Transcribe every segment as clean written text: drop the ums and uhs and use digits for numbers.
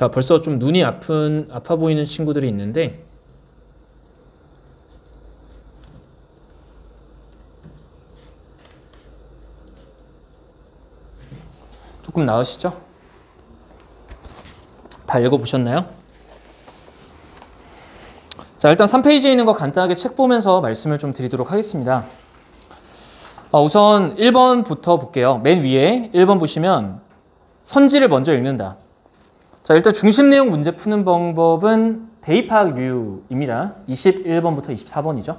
자, 벌써 좀 눈이 아파 보이는 친구들이 있는데, 조금 나으시죠? 다 읽어보셨나요? 자, 일단 3페이지에 있는 거 간단하게 책 보면서 말씀을 좀 드리도록 하겠습니다. 우선 1번부터 볼게요. 맨 위에 1번 보시면 선지를 먼저 읽는다. 자, 일단 중심 내용 문제 푸는 방법은 대입학류입니다. 21번부터 24번이죠.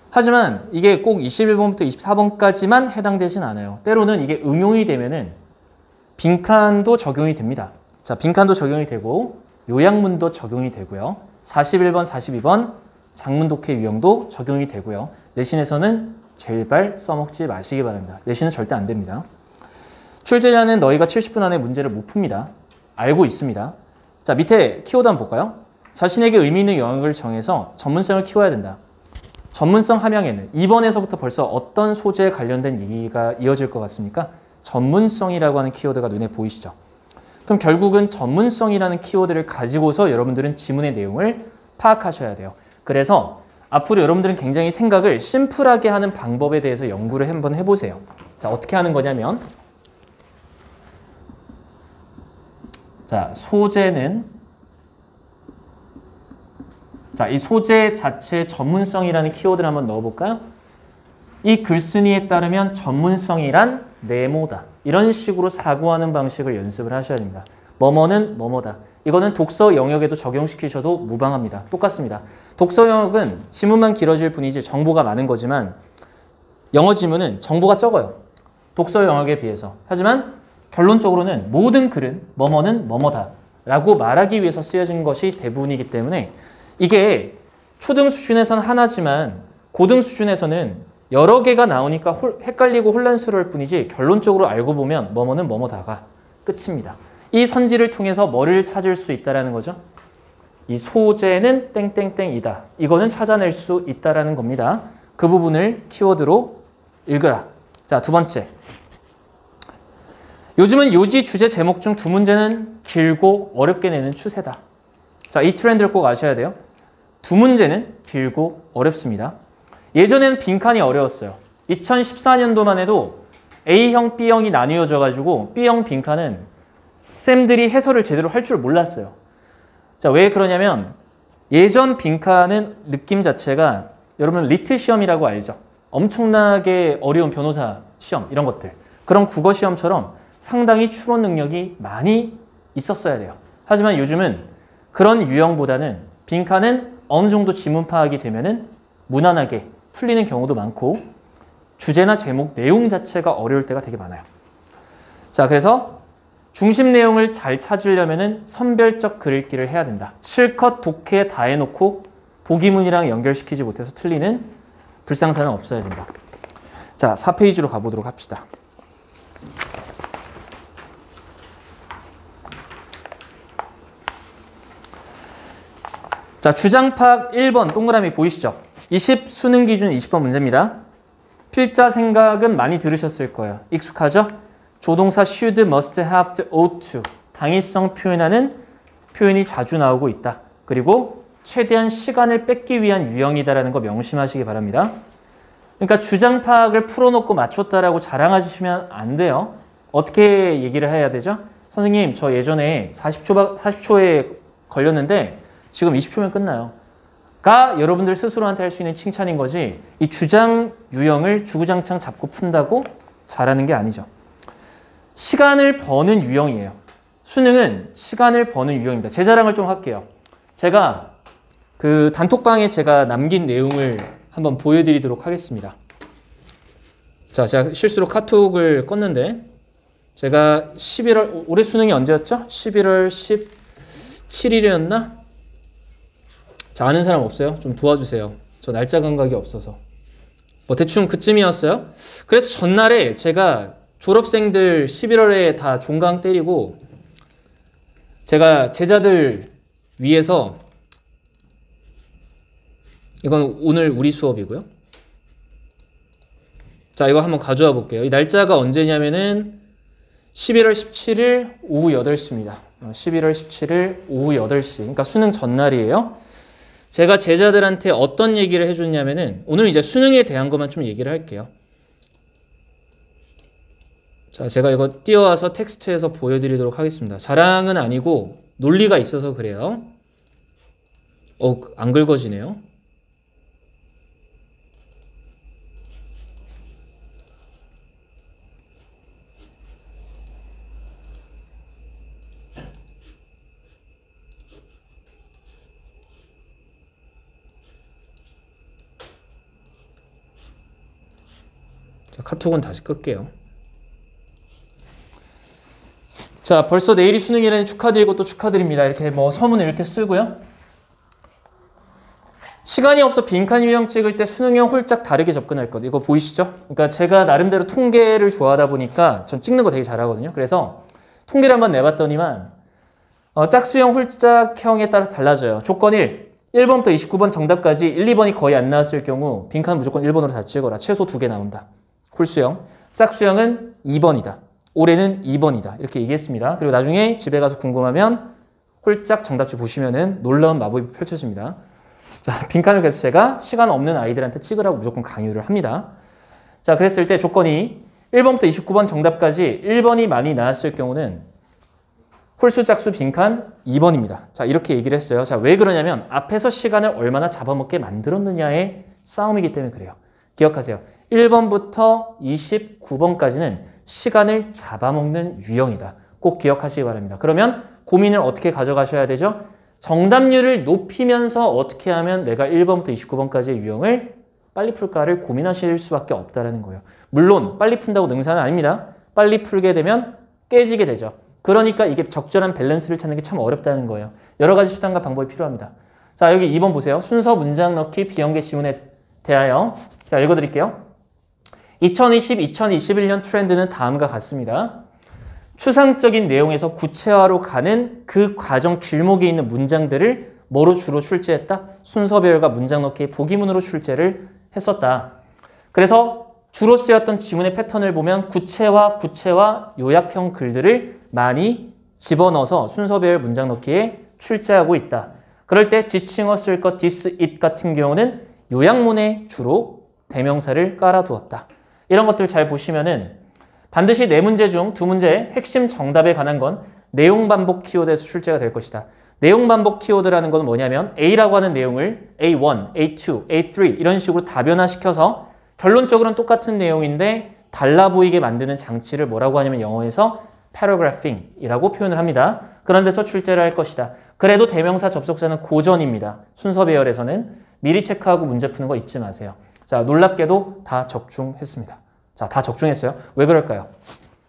하지만 이게 꼭 21번부터 24번까지만 해당되진 않아요. 때로는 이게 응용이 되면은 빈칸도 적용이 됩니다. 자, 빈칸도 적용이 되고 요약문도 적용이 되고요. 41번, 42번 장문 독해 유형도 적용이 되고요. 내신에서는 제발 써먹지 마시기 바랍니다. 내신은 절대 안 됩니다. 출제자는 너희가 70분 안에 문제를 못 풉니다. 알고 있습니다. 자, 밑에 키워드 한번 볼까요? 자신에게 의미 있는 영역을 정해서 전문성을 키워야 된다. 전문성 함양에는 2번에서부터 벌써 어떤 소재에 관련된 얘기가 이어질 것 같습니까? 전문성이라고 하는 키워드가 눈에 보이시죠? 그럼 결국은 전문성이라는 키워드를 가지고서 여러분들은 지문의 내용을 파악하셔야 돼요. 그래서 앞으로 여러분들은 굉장히 생각을 심플하게 하는 방법에 대해서 연구를 한번 해보세요. 자, 어떻게 하는 거냐면, 자, 소재는, 자, 이 소재 자체의 전문성이라는 키워드를 한번 넣어볼까요? 이 글쓴이에 따르면 전문성이란 네모다. 이런 식으로 사고하는 방식을 연습을 하셔야 됩니다. 뭐뭐는 뭐뭐다. 이거는 독서 영역에도 적용시키셔도 무방합니다. 똑같습니다. 독서 영역은 지문만 길어질 뿐이지 정보가 많은 거지만 영어 지문은 정보가 적어요. 독서 영역에 비해서. 하지만 결론적으로는 모든 글은 뭐뭐는 뭐뭐다 라고 말하기 위해서 쓰여진 것이 대부분이기 때문에 이게 초등 수준에서는 하나지만 고등 수준에서는 여러 개가 나오니까 헷갈리고 혼란스러울 뿐이지 결론적으로 알고 보면 뭐뭐는 뭐뭐다가 끝입니다. 이 선지를 통해서 뭐를 찾을 수 있다는 거죠? 이 소재는 땡땡땡이다. 이거는 찾아낼 수 있다는 겁니다. 그 부분을 키워드로 읽으라. 자, 두 번째. 요즘은 요지 주제 제목 중 두 문제는 길고 어렵게 내는 추세다. 자, 이 트렌드를 꼭 아셔야 돼요. 두 문제는 길고 어렵습니다. 예전에는 빈칸이 어려웠어요. 2014년도만 해도 A형, B형이 나뉘어져가지고 B형 빈칸은 쌤들이 해설을 제대로 할 줄 몰랐어요. 자, 왜 그러냐면 예전 빈칸은 느낌 자체가 여러분 리트 시험이라고 알죠? 엄청나게 어려운 변호사 시험 이런 것들. 그런 국어 시험처럼 상당히 추론 능력이 많이 있었어야 돼요. 하지만 요즘은 그런 유형보다는 빈칸은 어느 정도 지문 파악이 되면은 무난하게 풀리는 경우도 많고 주제나 제목, 내용 자체가 어려울 때가 되게 많아요. 자, 그래서 중심 내용을 잘 찾으려면은 선별적 글읽기를 해야 된다. 실컷 독해 다 해놓고 보기문이랑 연결시키지 못해서 틀리는 불상사는 없어야 된다. 자, 4페이지로 가보도록 합시다. 자, 주장파악 1번 동그라미 보이시죠? 20 수능 기준 20번 문제입니다. 필자 생각은 많이 들으셨을 거예요. 익숙하죠? 조동사 should, must, have, to, ought to 당위성 표현하는 표현이 자주 나오고 있다. 그리고 최대한 시간을 뺏기 위한 유형이다라는 거 명심하시기 바랍니다. 그러니까 주장 파악을 풀어놓고 맞췄다라고 자랑하시면 안 돼요. 어떻게 얘기를 해야 되죠? 선생님, 저 예전에 40초에 걸렸는데 지금 20초면 끝나요. 가 여러분들 스스로한테 할 수 있는 칭찬인 거지 이 주장 유형을 주구장창 잡고 푼다고 잘하는 게 아니죠. 시간을 버는 유형이에요. 수능은 시간을 버는 유형입니다. 제 자랑을 좀 할게요. 제가 그 단톡방에 제가 남긴 내용을 한번 보여드리도록 하겠습니다. 자, 제가 실수로 카톡을 껐는데 제가 11월 올해 수능이 언제였죠? 11월 17일이었나? 자, 아는 사람 없어요? 좀 도와주세요. 저 날짜 감각이 없어서. 뭐 대충 그쯤이었어요. 그래서 전날에 제가 졸업생들 11월에 다 종강 때리고 제가 제자들 위해서 이건 오늘 우리 수업이고요. 자, 이거 한번 가져와 볼게요. 이 날짜가 언제냐면은 11월 17일 오후 8시입니다. 11월 17일 오후 8시. 그러니까 수능 전날이에요. 제가 제자들한테 어떤 얘기를 해줬냐면은 오늘 이제 수능에 대한 것만 좀 얘기를 할게요. 자, 제가 이거 띄워와서 텍스트에서 보여드리도록 하겠습니다. 자랑은 아니고 논리가 있어서 그래요. 안 긁어지네요. 자, 카톡은 다시 끌게요. 자, 벌써 내일이 수능이라니 축하드리고 또 축하드립니다. 이렇게 뭐 서문을 이렇게 쓰고요. 시간이 없어 빈칸 유형 찍을 때 수능형 홀짝 다르게 접근할 것. 이거 보이시죠? 그러니까 제가 나름대로 통계를 좋아하다 보니까 전 찍는 거 되게 잘하거든요. 그래서 통계를 한번 내봤더니만 짝수형 홀짝형에 따라서 달라져요. 조건 1. 1번부터 29번 정답까지 1, 2번이 거의 안 나왔을 경우 빈칸 무조건 1번으로 다 찍어라. 최소 2개 나온다. 홀수형. 짝수형은 2번이다. 올해는 2번이다. 이렇게 얘기했습니다. 그리고 나중에 집에 가서 궁금하면 홀짝 정답지 보시면은 놀라운 마법이 펼쳐집니다. 자, 빈칸을 그래서 제가 시간 없는 아이들한테 찍으라고 무조건 강요를 합니다. 자, 그랬을 때 조건이 1번부터 29번 정답까지 1번이 많이 나왔을 경우는 홀수 짝수 빈칸 2번입니다. 자, 이렇게 얘기를 했어요. 자, 왜 그러냐면 앞에서 시간을 얼마나 잡아먹게 만들었느냐의 싸움이기 때문에 그래요. 기억하세요. 1번부터 29번까지는 시간을 잡아먹는 유형이다. 꼭 기억하시기 바랍니다. 그러면 고민을 어떻게 가져가셔야 되죠? 정답률을 높이면서 어떻게 하면 내가 1번부터 29번까지의 유형을 빨리 풀까를 고민하실 수밖에 없다는 거예요. 물론 빨리 푼다고 능사는 아닙니다. 빨리 풀게 되면 깨지게 되죠. 그러니까 이게 적절한 밸런스를 찾는 게 참 어렵다는 거예요. 여러 가지 수단과 방법이 필요합니다. 자, 여기 2번 보세요. 순서 문장 넣기 비연계 지문에 대하여. 자, 읽어드릴게요. 2020, 2021년 트렌드는 다음과 같습니다. 추상적인 내용에서 구체화로 가는 그 과정 길목에 있는 문장들을 뭐로 주로 출제했다? 순서배열과 문장 넣기의 보기문으로 출제를 했었다. 그래서 주로 쓰였던 지문의 패턴을 보면 구체화, 요약형 글들을 많이 집어넣어서 순서배열 문장 넣기에 출제하고 있다. 그럴 때 지칭어 쓸 것 this, it 같은 경우는 요약문에 주로 대명사를 깔아두었다. 이런 것들 잘 보시면은 반드시 4문제 중 2문제의 핵심 정답에 관한 건 내용 반복 키워드에서 출제가 될 것이다. 내용 반복 키워드라는 건 뭐냐면 A라고 하는 내용을 A1, A2, A3 이런 식으로 다변화시켜서 결론적으로는 똑같은 내용인데 달라 보이게 만드는 장치를 뭐라고 하냐면 영어에서 paragraphing이라고 표현을 합니다. 그런 데서 출제를 할 것이다. 그래도 대명사 접속사는 고전입니다. 순서 배열에서는 미리 체크하고 문제 푸는 거 잊지 마세요. 자, 놀랍게도 다 적중했습니다. 자, 다 적중했어요. 왜 그럴까요?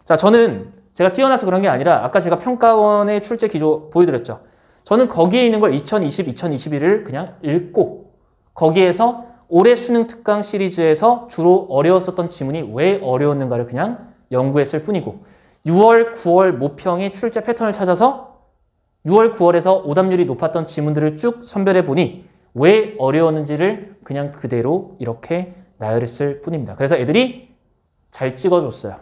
자, 저는 제가 뛰어나서 그런 게 아니라 아까 제가 평가원의 출제 기조 보여드렸죠. 저는 거기에 있는 걸 2020, 2021을 그냥 읽고 거기에서 올해 수능 특강 시리즈에서 주로 어려웠었던 지문이 왜 어려웠는가를 그냥 연구했을 뿐이고 6월, 9월 모평의 출제 패턴을 찾아서 6월, 9월에서 오답률이 높았던 지문들을 쭉 선별해 보니 왜 어려웠는지를 그냥 그대로 이렇게 나열했을 뿐입니다. 그래서 애들이 잘 찍어줬어요.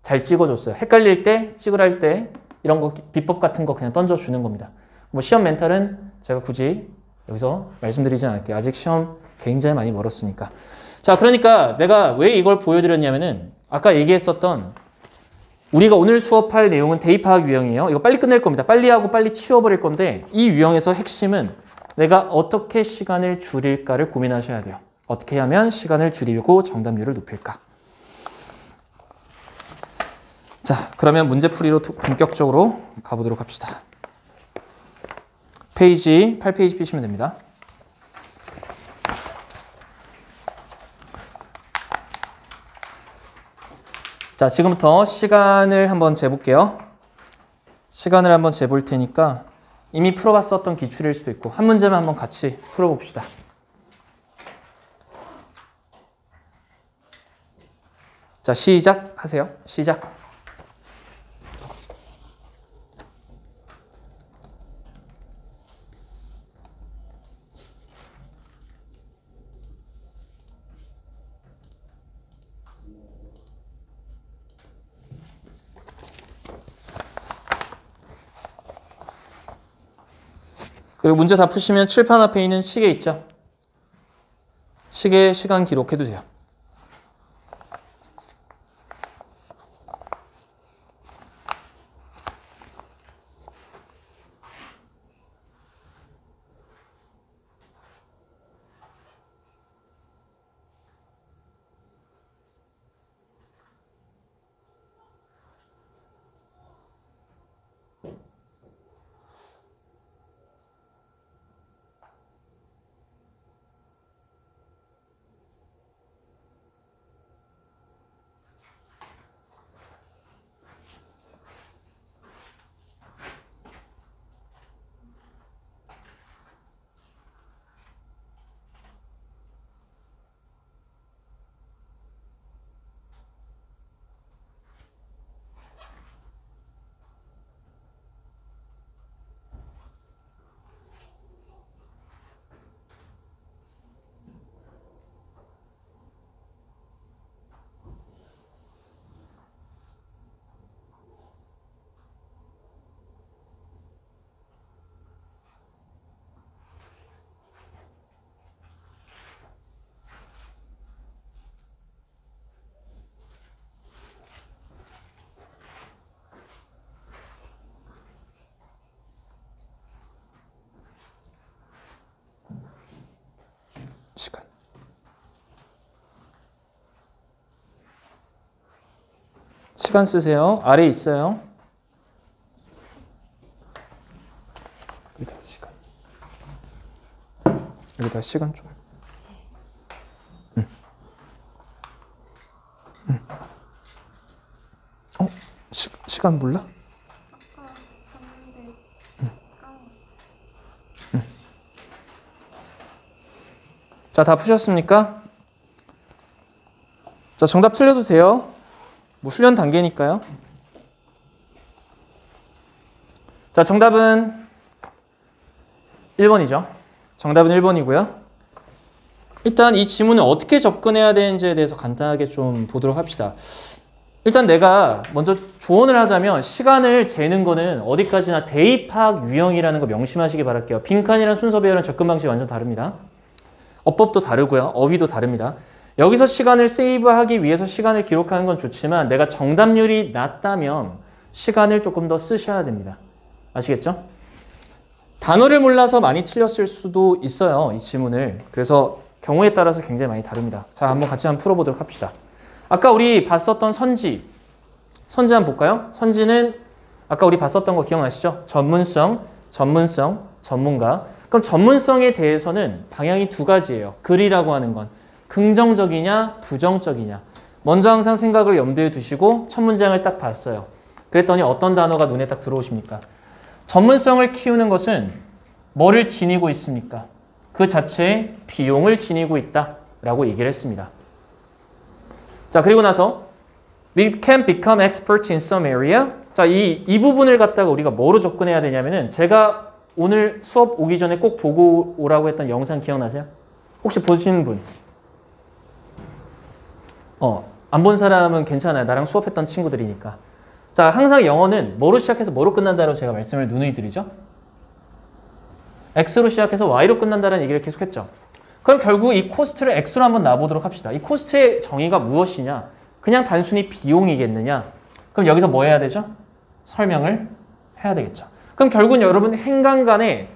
잘 찍어줬어요. 헷갈릴 때, 찍으랄 때 이런 거 비법 같은 거 그냥 던져주는 겁니다. 뭐 시험 멘탈은 제가 굳이 여기서 말씀드리진 않을게요. 아직 시험 굉장히 많이 멀었으니까. 자, 그러니까 내가 왜 이걸 보여드렸냐면은 아까 얘기했었던 우리가 오늘 수업할 내용은 대입 파악 유형이에요. 이거 빨리 끝낼 겁니다. 빨리 하고 빨리 치워버릴 건데 이 유형에서 핵심은 내가 어떻게 시간을 줄일까를 고민하셔야 돼요. 어떻게 하면 시간을 줄이고 정답률을 높일까? 자, 그러면 문제풀이로 본격적으로 가보도록 합시다. 페이지 8페이지 피시면 됩니다. 자, 지금부터 시간을 한번 재볼게요. 시간을 한번 재볼 테니까 이미 풀어봤었던 기출일 수도 있고 한 문제만 한번 같이 풀어봅시다. 자, 시작하세요. 시작. 그리고 문제 다 푸시면 칠판 앞에 있는 시계 있죠? 시계에 시간 기록해두세요. 시간. 시간 쓰세요. 아래에 있어요. 여기다 시간. 여기다 시간 좀. 시간 몰라? 자, 다 푸셨습니까? 자, 정답 틀려도 돼요. 뭐 훈련 단계니까요. 자, 정답은 1번이죠. 정답은 1번이고요. 일단 이 지문을 어떻게 접근해야 되는지에 대해서 간단하게 좀 보도록 합시다. 일단 내가 먼저 조언을 하자면 시간을 재는 거는 어디까지나 대입학 유형이라는 거 명심하시기 바랄게요. 빈칸이랑 순서 배열은 접근 방식이 완전 다릅니다. 어법도 다르고요. 어휘도 다릅니다. 여기서 시간을 세이브하기 위해서 시간을 기록하는 건 좋지만 내가 정답률이 낮다면 시간을 조금 더 쓰셔야 됩니다. 아시겠죠? 단어를 몰라서 많이 틀렸을 수도 있어요. 이 지문을. 그래서 경우에 따라서 굉장히 많이 다릅니다. 자, 한번 같이 한번 풀어보도록 합시다. 아까 우리 봤었던 선지 한번 볼까요? 선지는 아까 우리 봤었던 거 기억나시죠? 전문성, 전문가. 그럼 전문성에 대해서는 방향이 두 가지예요. 글이라고 하는 건 긍정적이냐 부정적이냐. 먼저 항상 생각을 염두에 두시고 첫 문장을 딱 봤어요. 그랬더니 어떤 단어가 눈에 딱 들어오십니까? 전문성을 키우는 것은 뭐를 지니고 있습니까? 그 자체에 비용을 지니고 있다라고 얘기를 했습니다. 자, 그리고 나서 We can become experts in some area. 자, 이 부분을 갖다가 우리가 뭐로 접근해야 되냐면은 제가 오늘 수업 오기 전에 꼭 보고 오라고 했던 영상 기억나세요? 혹시 보신 분? 안 본 사람은 괜찮아요. 나랑 수업했던 친구들이니까. 자, 항상 영어는 뭐로 시작해서 뭐로 끝난다고 제가 말씀을 누누이 드리죠. X로 시작해서 Y로 끝난다는 얘기를 계속했죠. 그럼 결국 이 코스트를 X로 한번 놔보도록 합시다. 이 코스트의 정의가 무엇이냐? 그냥 단순히 비용이겠느냐? 그럼 여기서 뭐 해야 되죠? 설명을 해야 되겠죠. 그럼 결국은 여러분 행간간에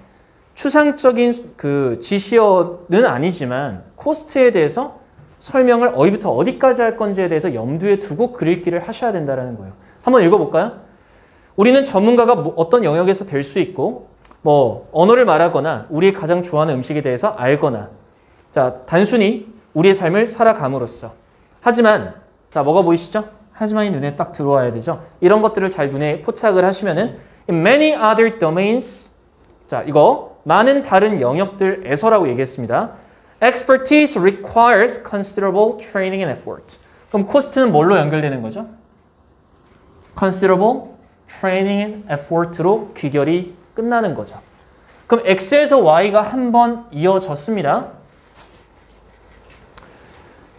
추상적인 그 지시어는 아니지만 코스트에 대해서 설명을 어디부터 어디까지 할 건지에 대해서 염두에 두고 글 읽기를 하셔야 된다는 거예요. 한번 읽어볼까요? 우리는 전문가가 어떤 영역에서 될 수 있고 뭐 언어를 말하거나 우리의 가장 좋아하는 음식에 대해서 알거나 자, 단순히 우리의 삶을 살아감으로써 하지만 자, 뭐가 보이시죠? 하지만이 눈에 딱 들어와야 되죠. 이런 것들을 잘 눈에 포착을 하시면은 In many other domains 자, 이거 많은 다른 영역들에서라고 얘기했습니다. Expertise requires considerable training and effort. 그럼 코스트는 뭘로 연결되는 거죠? Considerable training and effort로 귀결이 끝나는 거죠. 그럼 X에서 Y가 한 번 이어졌습니다.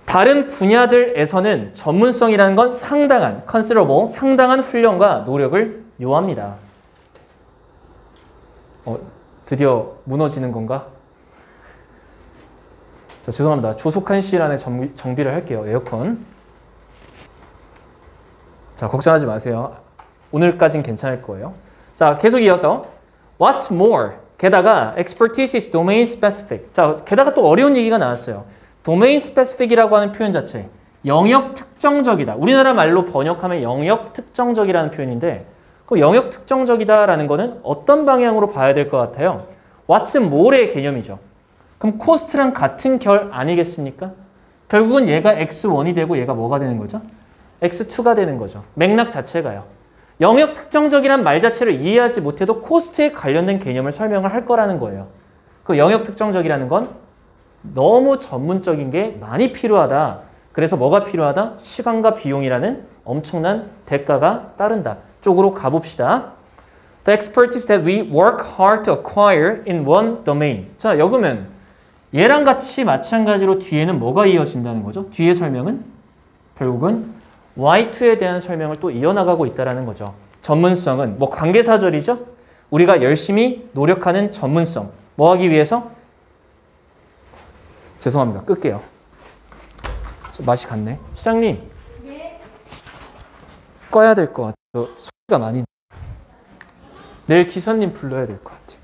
다른 분야들에서는 전문성이라는 건 상당한, considerable, 상당한 훈련과 노력을 요합니다. 드디어 무너지는 건가? 자, 죄송합니다. 조속한 시일 안에 정비를 할게요. 에어컨. 자, 걱정하지 마세요. 오늘까진 괜찮을 거예요. 자, 계속 이어서 What's more? 게다가 expertise is domain specific. 자, 게다가 또 어려운 얘기가 나왔어요. domain specific이라고 하는 표현 자체. 영역 특정적이다. 우리나라 말로 번역하면 영역 특정적이라는 표현인데 그 영역 특정적이다라는 거는 어떤 방향으로 봐야 될 것 같아요? What's more의 개념이죠. 그럼 cost랑 같은 결 아니겠습니까? 결국은 얘가 x1이 되고 얘가 뭐가 되는 거죠? x2가 되는 거죠. 맥락 자체가요. 영역 특정적이란 말 자체를 이해하지 못해도 코스트에 관련된 개념을 설명을 할 거라는 거예요. 그 영역 특정적이라는 건 너무 전문적인 게 많이 필요하다. 그래서 뭐가 필요하다? 시간과 비용이라는 엄청난 대가가 따른다. 쪽으로 가봅시다. The expertise that we work hard to acquire in one domain. 자, 여기면 얘랑 같이 마찬가지로 뒤에는 뭐가 이어진다는 거죠? 뒤에 설명은 결국은 Y2에 대한 설명을 또 이어나가고 있다는 거죠. 전문성은 뭐 관계사절이죠? 우리가 열심히 노력하는 전문성. 뭐 하기 위해서? 죄송합니다. 끌게요. 맛이 갔네. 시장님. 네. 꺼야 될 것 같아요. 소리가 많이. 내일 기사님 불러야 될 것 같아요.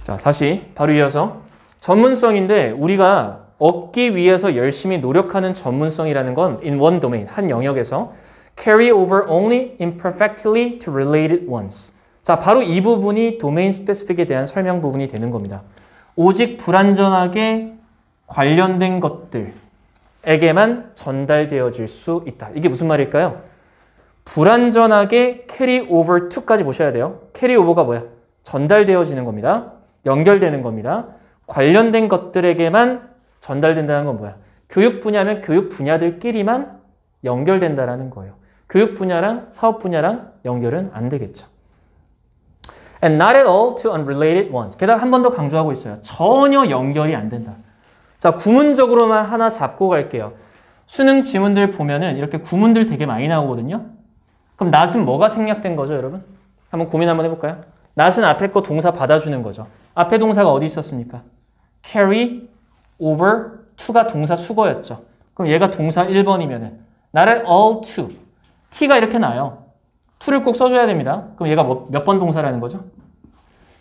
자, 다시 바로 이어서 전문성인데 우리가 얻기 위해서 열심히 노력하는 전문성이라는 건 in one domain, 한 영역에서 carry over only imperfectly to related ones. 자, 바로 이 부분이 domain specific에 대한 설명 부분이 되는 겁니다. 오직 불완전하게 관련된 것들에게만 전달되어질 수 있다. 이게 무슨 말일까요? 불완전하게 carry over to까지 보셔야 돼요. carry over가 뭐야? 전달되어지는 겁니다. 연결되는 겁니다. 관련된 것들에게만 전달된다는 건 뭐야? 교육 분야면 교육 분야들끼리만 연결된다라는 거예요. 교육 분야랑 사업 분야랑 연결은 안 되겠죠. And not at all to unrelated ones. 게다가 한 번 더 강조하고 있어요. 전혀 연결이 안 된다. 자, 구문적으로만 하나 잡고 갈게요. 수능 지문들 보면은 이렇게 구문들 되게 많이 나오거든요. 그럼 not은 뭐가 생략된 거죠, 여러분? 한번 고민 한번 해볼까요? not은 앞에 거 동사 받아주는 거죠. 앞에 동사가 어디 있었습니까? carry over to가 동사 수거였죠. 그럼 얘가 동사 1번이면은 not at all to. t가 이렇게 나요. to를 꼭 써줘야 됩니다. 그럼 얘가 몇 번 동사라는 거죠?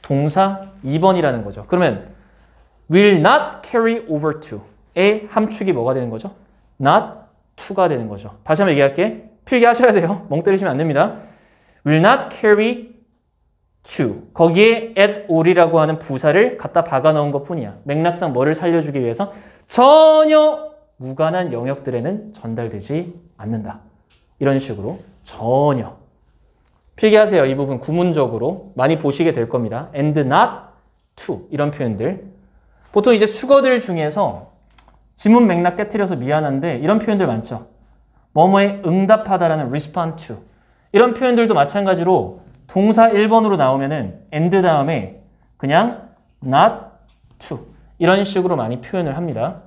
동사 2번이라는 거죠. 그러면 will not carry over to의 함축이 뭐가 되는 거죠? not to가 되는 거죠. 다시 한번 얘기할게. 필기하셔야 돼요. 멍 때리시면 안 됩니다. will not carry to. 거기에 at all이라고 하는 부사를 갖다 박아 넣은 것 뿐이야. 맥락상 뭐를 살려주기 위해서 전혀 무관한 영역들에는 전달되지 않는다. 이런 식으로 전혀. 필기하세요. 이 부분 구문적으로 많이 보시게 될 겁니다. and not to 이런 표현들. 보통 이제 수거들 중에서 지문 맥락 깨트려서 미안한데 이런 표현들 많죠. 뭐뭐에 응답하다라는 respond to. 이런 표현들도 마찬가지로 동사 1번으로 나오면은 and 다음에 그냥 not to 이런 식으로 많이 표현을 합니다.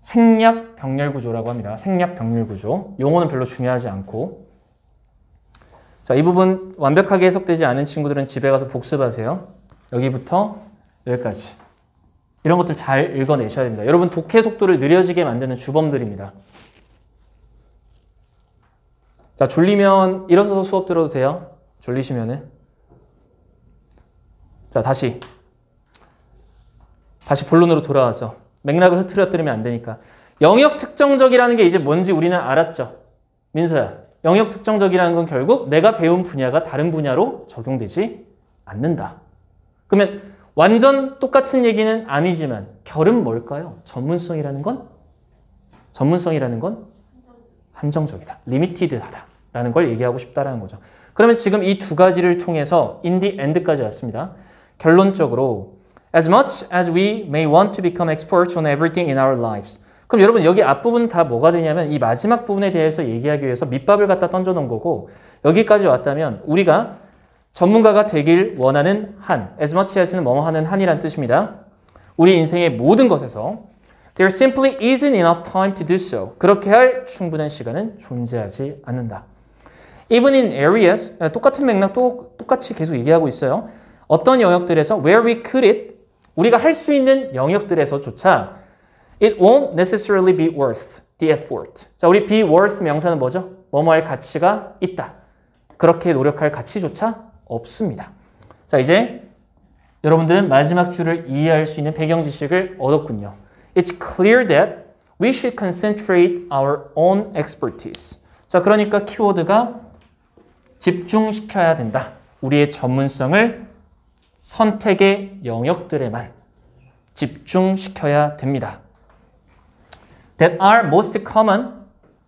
생략 병렬 구조라고 합니다. 생략 병렬 구조. 용어는 별로 중요하지 않고. 자, 이 부분 완벽하게 해석되지 않은 친구들은 집에 가서 복습하세요. 여기부터 여기까지. 이런 것들 잘 읽어내셔야 됩니다. 여러분 독해 속도를 느려지게 만드는 주범들입니다. 자, 졸리면 일어서서 수업 들어도 돼요. 졸리시면은. 자, 다시 본론으로 돌아와서 맥락을 흐트러뜨리면 안 되니까. 영역 특정적이라는 게 이제 뭔지 우리는 알았죠. 민서야, 영역 특정적이라는 건 결국 내가 배운 분야가 다른 분야로 적용되지 않는다. 그러면 완전 똑같은 얘기는 아니지만 결은 뭘까요? 전문성이라는 건 한정적이다. 리미티드하다라는 걸 얘기하고 싶다라는 거죠. 그러면 지금 이 두 가지를 통해서 in the end까지 왔습니다. 결론적으로 as much as we may want to become experts on everything in our lives. 그럼 여러분 여기 앞부분 다 뭐가 되냐면 이 마지막 부분에 대해서 얘기하기 위해서 밑밥을 갖다 던져놓은 거고 여기까지 왔다면 우리가 전문가가 되길 원하는 한 as much as는 뭐뭐 하는 한이란 뜻입니다. 우리 인생의 모든 것에서 There simply isn't enough time to do so. 그렇게 할 충분한 시간은 존재하지 않는다. Even in areas, 똑같은 맥락 똑같이 계속 얘기하고 있어요. 어떤 영역들에서 where we could it, 우리가 할 수 있는 영역들에서조차 it won't necessarily be worth the effort. 자, 우리 be worth 명사는 뭐죠? 뭐뭐 할 가치가 있다. 그렇게 노력할 가치조차 없습니다. 자, 이제 여러분들은 마지막 줄을 이해할 수 있는 배경 지식을 얻었군요. It's clear that we should concentrate our own expertise. 자, 그러니까 키워드가 집중시켜야 된다. 우리의 전문성을 선택의 영역들에만 집중시켜야 됩니다. That are most common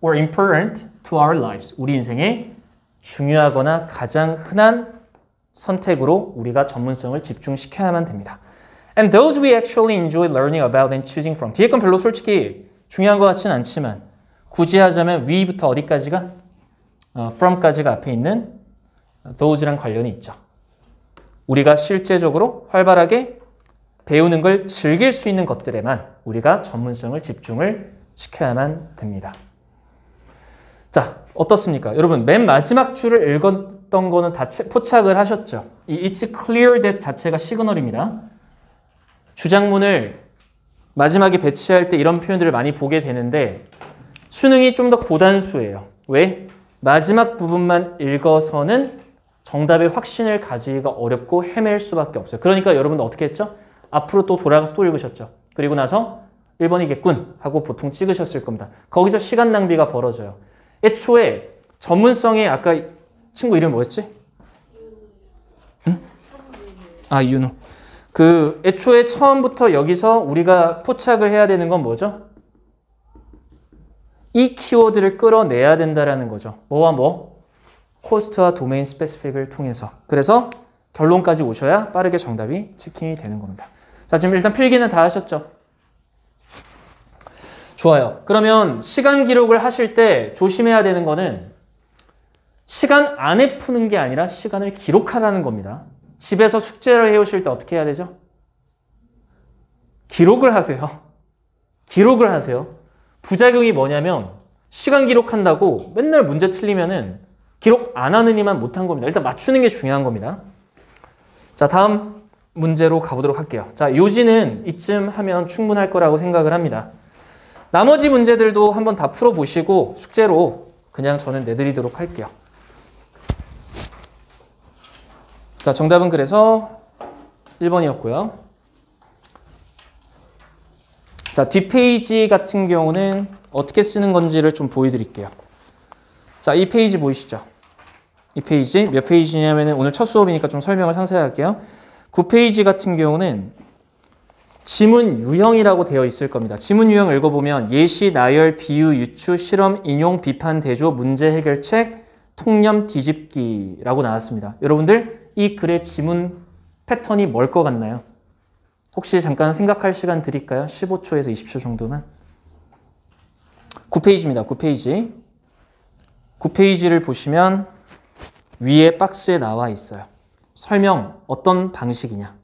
or important to our lives. 우리 인생에 중요하거나 가장 흔한 선택으로 우리가 전문성을 집중시켜야만 됩니다. And those we actually enjoy learning about and choosing from. 뒤에 건 별로 솔직히 중요한 것 같지는 않지만 굳이 하자면 we부터 어디까지가? from까지가 앞에 있는 those랑 관련이 있죠. 우리가 실제적으로 활발하게 배우는 걸 즐길 수 있는 것들에만 우리가 전문성을 집중을 시켜야만 됩니다. 자, 어떻습니까? 여러분, 맨 마지막 줄을 읽었던 거는 다 포착을 하셨죠? 이 It's clear that 자체가 시그널입니다. 주장문을 마지막에 배치할 때 이런 표현들을 많이 보게 되는데 수능이 좀 더 고단수예요. 왜? 마지막 부분만 읽어서는 정답의 확신을 가지기가 어렵고 헤맬 수밖에 없어요. 그러니까 여러분도 어떻게 했죠? 앞으로 또 돌아가서 또 읽으셨죠. 그리고 나서 1번이겠군 하고 보통 찍으셨을 겁니다. 거기서 시간 낭비가 벌어져요. 애초에 전문성에 아까 친구 이름 뭐였지? 응? 아, 윤호. 그 애초에 처음부터 여기서 우리가 포착을 해야 되는 건 뭐죠? 이 키워드를 끌어내야 된다라는 거죠. 뭐와 뭐? 코스트와 도메인 스페시픽을 통해서. 그래서 결론까지 오셔야 빠르게 정답이 체킹이 되는 겁니다. 자, 지금 일단 필기는 다 하셨죠? 좋아요. 그러면 시간 기록을 하실 때 조심해야 되는 거는 시간 안에 푸는 게 아니라 시간을 기록하라는 겁니다. 집에서 숙제를 해오실 때 어떻게 해야 되죠? 기록을 하세요. 기록을 하세요. 부작용이 뭐냐면 시간 기록한다고 맨날 문제 틀리면은 기록 안 하는 이만 못한 겁니다. 일단 맞추는 게 중요한 겁니다. 자, 다음 문제로 가보도록 할게요. 자, 요지는 이쯤 하면 충분할 거라고 생각을 합니다. 나머지 문제들도 한번 다 풀어보시고 숙제로 그냥 저는 내드리도록 할게요. 자, 정답은 그래서 1번이었고요. 자, 뒷페이지 같은 경우는 어떻게 쓰는 건지를 좀 보여드릴게요. 자, 이 페이지 보이시죠? 이 페이지 몇 페이지냐면 오늘 첫 수업이니까 좀 설명을 상세히 할게요. 9페이지 같은 경우는 지문 유형이라고 되어 있을 겁니다. 지문 유형 읽어보면 예시, 나열, 비유, 유추, 실험, 인용, 비판, 대조, 문제 해결책, 통념, 뒤집기라고 나왔습니다. 여러분들 이 글의 지문 패턴이 뭘 것 같나요? 혹시 잠깐 생각할 시간 드릴까요? 15초에서 20초 정도만. 9페이지입니다. 9페이지. 9페이지를 보시면 위에 박스에 나와 있어요. 설명 어떤 방식이냐.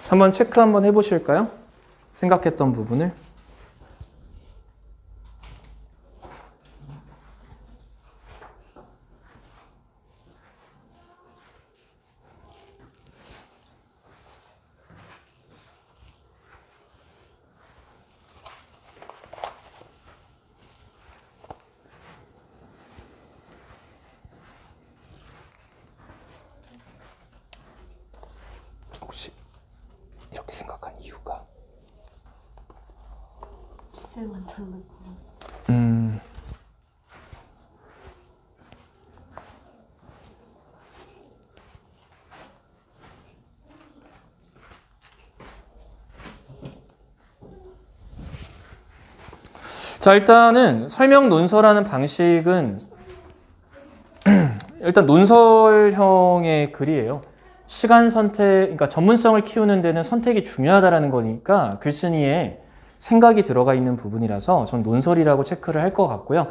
한번 체크 한번 해보실까요? 생각했던 부분을. 혹시 이렇게 생각한 이유가? 주제만 잘못 골랐어. 자, 일단은 설명 논설하는 방식은 일단 논설형의 글이에요. 시간 선택, 그러니까 전문성을 키우는 데는 선택이 중요하다라는 거니까 글쓴이에 생각이 들어가 있는 부분이라서 전 논설이라고 체크를 할 것 같고요.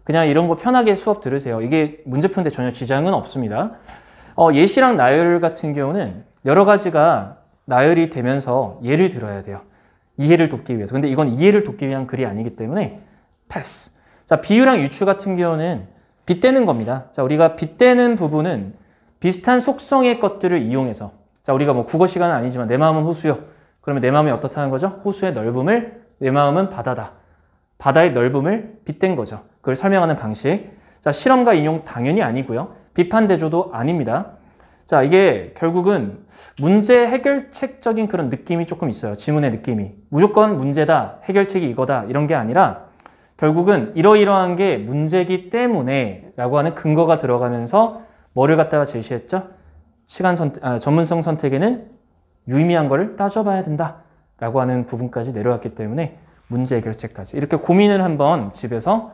그냥 이런 거 편하게 수업 들으세요. 이게 문제 푸는데 전혀 지장은 없습니다. 예시랑 나열 같은 경우는 여러 가지가 나열이 되면서 예를 들어야 돼요. 이해를 돕기 위해서. 근데 이건 이해를 돕기 위한 글이 아니기 때문에 패스. 자, 비유랑 유추 같은 경우는 빗대는 겁니다. 자, 우리가 빗대는 부분은 비슷한 속성의 것들을 이용해서, 자, 우리가 뭐 국어 시간은 아니지만 내 마음은 호수요. 그러면 내 마음이 어떻다는 거죠? 호수의 넓음을, 내 마음은 바다다. 바다의 넓음을 빗댄 거죠. 그걸 설명하는 방식. 자, 실험과 인용 당연히 아니고요. 비판 대조도 아닙니다. 자, 이게 결국은 문제 해결책적인 그런 느낌이 조금 있어요. 지문의 느낌이. 무조건 문제다, 해결책이 이거다, 이런 게 아니라 결국은 이러이러한 게 문제이기 때문에 라고 하는 근거가 들어가면서 뭐를 갖다가 제시했죠? 전문성 선택에는 유의미한 거를 따져봐야 된다 라고 하는 부분까지 내려왔기 때문에 문제 해결책까지 이렇게 고민을 한번 집에서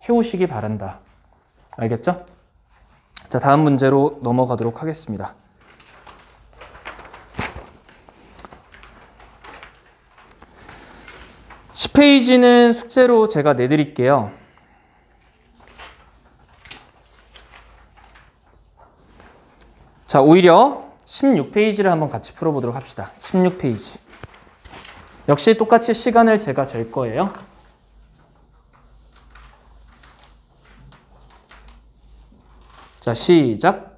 해오시기 바란다. 알겠죠? 자, 다음 문제로 넘어가도록 하겠습니다. 페이지는 숙제로 제가 내드릴게요. 자, 오히려 16페이지를 한번 같이 풀어보도록 합시다. 16페이지. 역시 똑같이 시간을 제가 잴 거예요. 자, 시작.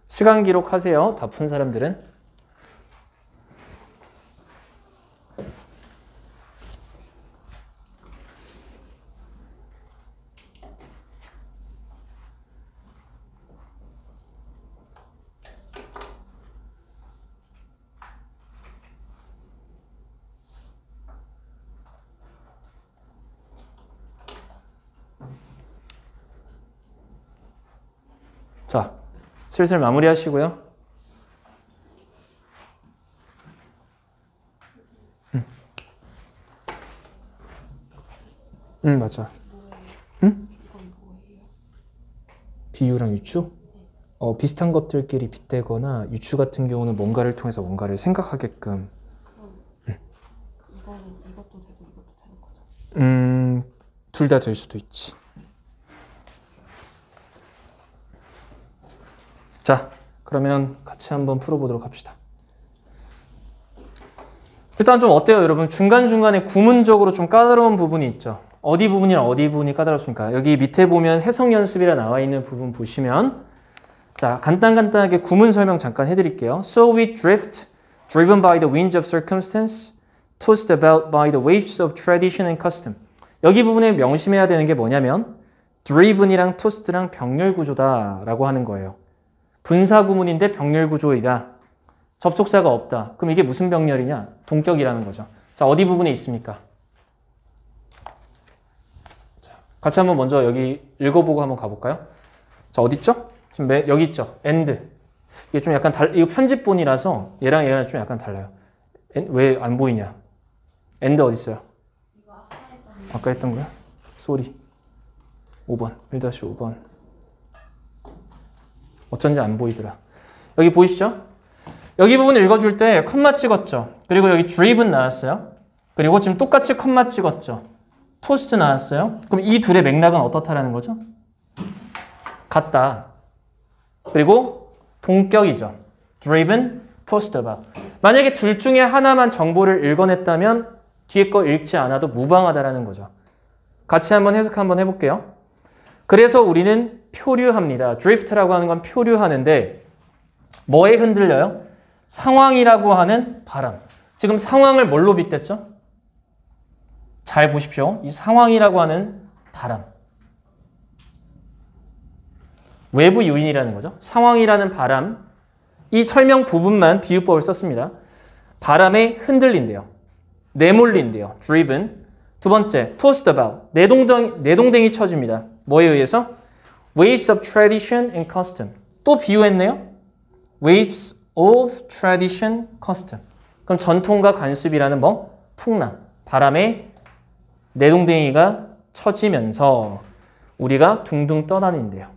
시간 기록하세요. 다 푼 사람들은. 자, 슬슬 마무리하시고요. 맞아. 응? 비유랑 유추? 비슷한 것들끼리 빗대거나 유추 같은 경우는 뭔가를 통해서 뭔가를 생각하게끔. 이거는 이것도 되고 이것도 되는 거죠? 둘 다 될 수도 있지. 자, 그러면 같이 한번 풀어보도록 합시다. 일단 좀 어때요, 여러분? 중간중간에 구문적으로 좀 까다로운 부분이 있죠. 어디 부분이랑 어디 부분이 까다롭습니까? 여기 밑에 보면 해석 연습이라 나와 있는 부분 보시면, 자, 간단하게 구문 설명 잠깐 해드릴게요. So we drift, driven by the winds of circumstance, tossed about by the waves of tradition and custom. 여기 부분에 명심해야 되는 게 뭐냐면 driven이랑 tossed랑 병렬 구조다라고 하는 거예요. 분사 구문인데 병렬 구조이다. 접속사가 없다. 그럼 이게 무슨 병렬이냐? 동격이라는 거죠. 자, 어디 부분에 있습니까? 자, 같이 한번 먼저 여기 읽어보고 한번 가볼까요? 자, 어디 있죠? 지금 여기 있죠? and. 이게 좀 약간 이거 편집본이라서 얘랑 좀 약간 달라요. 왜 안 보이냐? and 어디 있어요? 아까 했던 거야? 쏘리. 5번. 1-5번. 어쩐지 안 보이더라. 여기 보이시죠? 여기 부분 읽어줄 때 컴마 찍었죠. 그리고 여기 driven 나왔어요. 그리고 지금 똑같이 컴마 찍었죠. toast 나왔어요. 그럼 이 둘의 맥락은 어떻다라는 거죠? 같다. 그리고 동격이죠. driven, tossed about. 만약에 둘 중에 하나만 정보를 읽어냈다면 뒤에 거 읽지 않아도 무방하다라는 거죠. 같이 한번 해석 한번 해볼게요. 그래서 우리는 표류합니다. drift라고 하는 건 표류하는데 뭐에 흔들려요? 상황이라고 하는 바람. 지금 상황을 뭘로 빗댔죠? 잘 보십시오. 이 상황이라고 하는 바람. 외부 요인이라는 거죠. 상황이라는 바람. 이 설명 부분만 비유법을 썼습니다. 바람에 흔들린대요. 내몰린대요. driven. 두 번째, tossed about. 내동댕이 쳐집니다. 뭐에 의해서? waves of tradition and custom. 또 비유했네요. waves of tradition, custom. 그럼 전통과 관습이라는 뭐? 풍랑. 바람에 내동댕이가 쳐지면서 우리가 둥둥 떠다닌대요.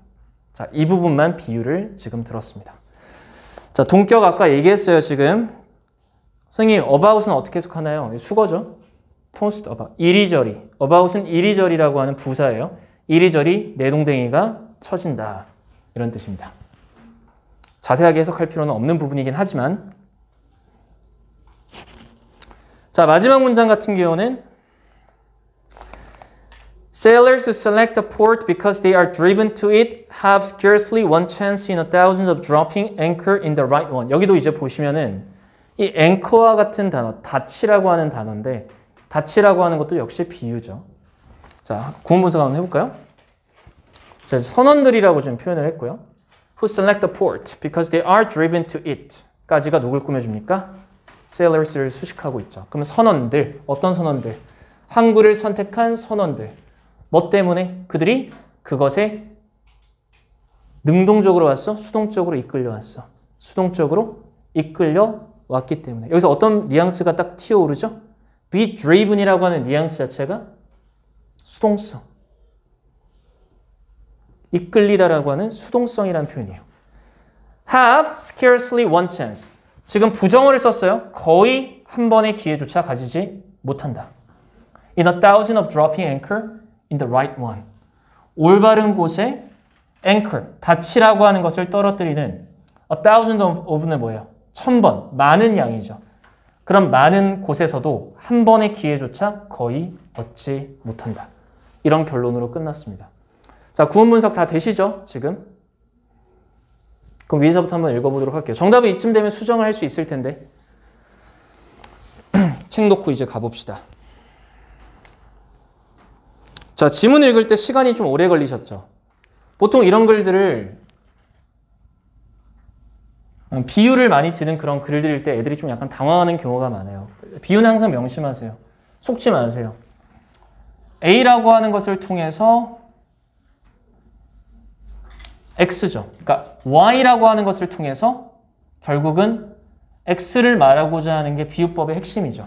자, 이 부분만 비유를 지금 들었습니다. 자, 동격 아까 얘기했어요, 지금. 선생님, about은 어떻게 해석하나요? 수거죠. tossed about. 이리저리. about은 이리저리라고 하는 부사예요. 이리저리 내동댕이가 쳐진다. 이런 뜻입니다. 자세하게 해석할 필요는 없는 부분이긴 하지만 자, 마지막 문장 같은 경우는 Sailors who select a port because they are driven to it have scarcely one chance in a thousand of dropping anchor in the right one. 여기도 이제 보시면은 이 anchor와 같은 단어, 닻이라고 하는 단어인데 닻이라고 하는 것도 역시 비유죠. 자, 구문 분석 한번 해볼까요? 자, 선원들이라고 좀 표현을 했고요. Who select a port because they are driven to it 까지가 누굴 꾸며줍니까? Sailors를 수식하고 있죠. 그러면 선원들, 어떤 선원들? 항구를 선택한 선원들. 뭐 때문에? 그들이 그것에 능동적으로 왔어? 수동적으로 이끌려 왔어. 수동적으로 이끌려 왔기 때문에. 여기서 어떤 뉘앙스가 딱 튀어오르죠? be driven이라고 하는 뉘앙스 자체가 수동성. 이끌리다라고 하는 수동성이라는 표현이에요. have scarcely one chance. 지금 부정어를 썼어요. 거의 한 번의 기회조차 가지지 못한다. In a thousand of dropping anchor in the right one. 올바른 곳에 anchor, 닻이라고 하는 것을 떨어뜨리는 a thousand of는 뭐예요? 1000번, 많은 양이죠. 그럼 많은 곳에서도 한 번의 기회조차 거의 얻지 못한다. 이런 결론으로 끝났습니다. 자, 구문 분석 다 되시죠? 지금? 그럼 위에서부터 한번 읽어보도록 할게요. 정답은 이쯤 되면 수정을 할 수 있을 텐데 책 놓고 이제 가봅시다. 자, 지문 읽을 때 시간이 좀 오래 걸리셨죠? 보통 이런 글들을 비유를 많이 드는 그런 글을 드릴 때 애들이 좀 약간 당황하는 경우가 많아요. 비유는 항상 명심하세요. 속지 마세요. A라고 하는 것을 통해서 X죠. 그러니까 Y라고 하는 것을 통해서 결국은 X를 말하고자 하는 게 비유법의 핵심이죠.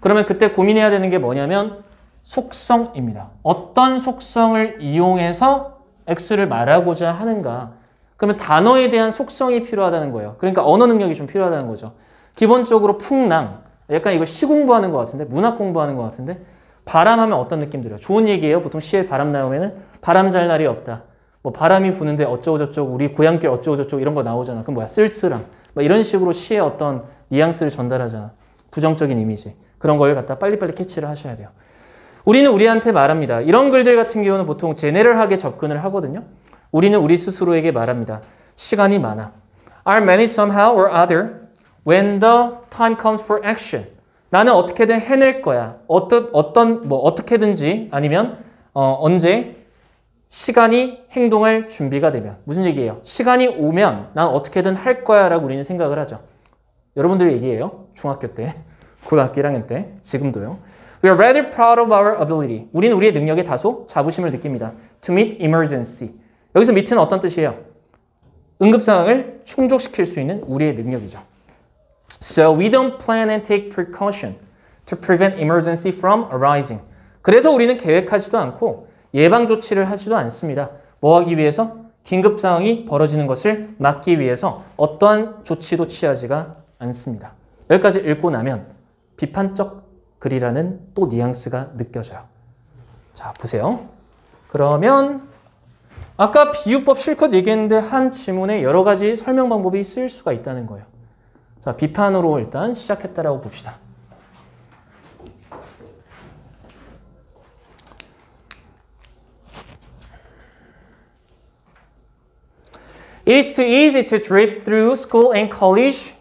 그러면 그때 고민해야 되는 게 뭐냐면 속성입니다. 어떤 속성을 이용해서 X를 말하고자 하는가. 그러면 단어에 대한 속성이 필요하다는 거예요. 그러니까 언어 능력이 좀 필요하다는 거죠. 기본적으로 풍랑, 약간 이거 시 공부하는 것 같은데, 문학 공부하는 것 같은데, 바람하면 어떤 느낌 들어요? 좋은 얘기예요. 보통 시에 바람 나오면은 바람 잘 날이 없다. 뭐 바람이 부는데 어쩌고저쩌고, 우리 고향길 어쩌고저쩌고 이런 거 나오잖아. 그럼 뭐야? 쓸쓸함. 뭐 이런 식으로 시의 어떤 뉘앙스를 전달하잖아. 부정적인 이미지. 그런 걸 갖다 빨리빨리 캐치를 하셔야 돼요. 우리는 우리한테 말합니다. 이런 글들 같은 경우는 보통 제네럴하게 접근을 하거든요. 우리는 우리 스스로에게 말합니다. 시간이 많아. Are many somehow or other when the time comes for action. 나는 어떻게든 해낼 거야. 어떻게든지 아니면 언제 시간이 행동할 준비가 되면. 무슨 얘기예요? 시간이 오면 난 어떻게든 할 거야 라고 우리는 생각을 하죠. 여러분들 얘기예요. 중학교 때, 고등학교 1학년 때, 지금도요. We are rather proud of our ability. 우리는 우리의 능력에 다소 자부심을 느낍니다. To meet emergency. 여기서 meet는 어떤 뜻이에요? 응급 상황을 충족시킬 수 있는 우리의 능력이죠. So we don't plan and take precaution to prevent emergency from arising. 그래서 우리는 계획하지도 않고 예방 조치를 하지도 않습니다. 뭐 하기 위해서? 긴급 상황이 벌어지는 것을 막기 위해서 어떠한 조치도 취하지가 않습니다. 여기까지 읽고 나면 비판적 글이라는 또 뉘앙스가 느껴져요. 자, 보세요. 그러면 아까 비유법 실컷 얘기했는데 한 지문에 여러 가지 설명 방법이 쓰일 수가 있다는 거예요. 자, 비판으로 일단 시작했다라고 봅시다. It is too easy to drift through school and college.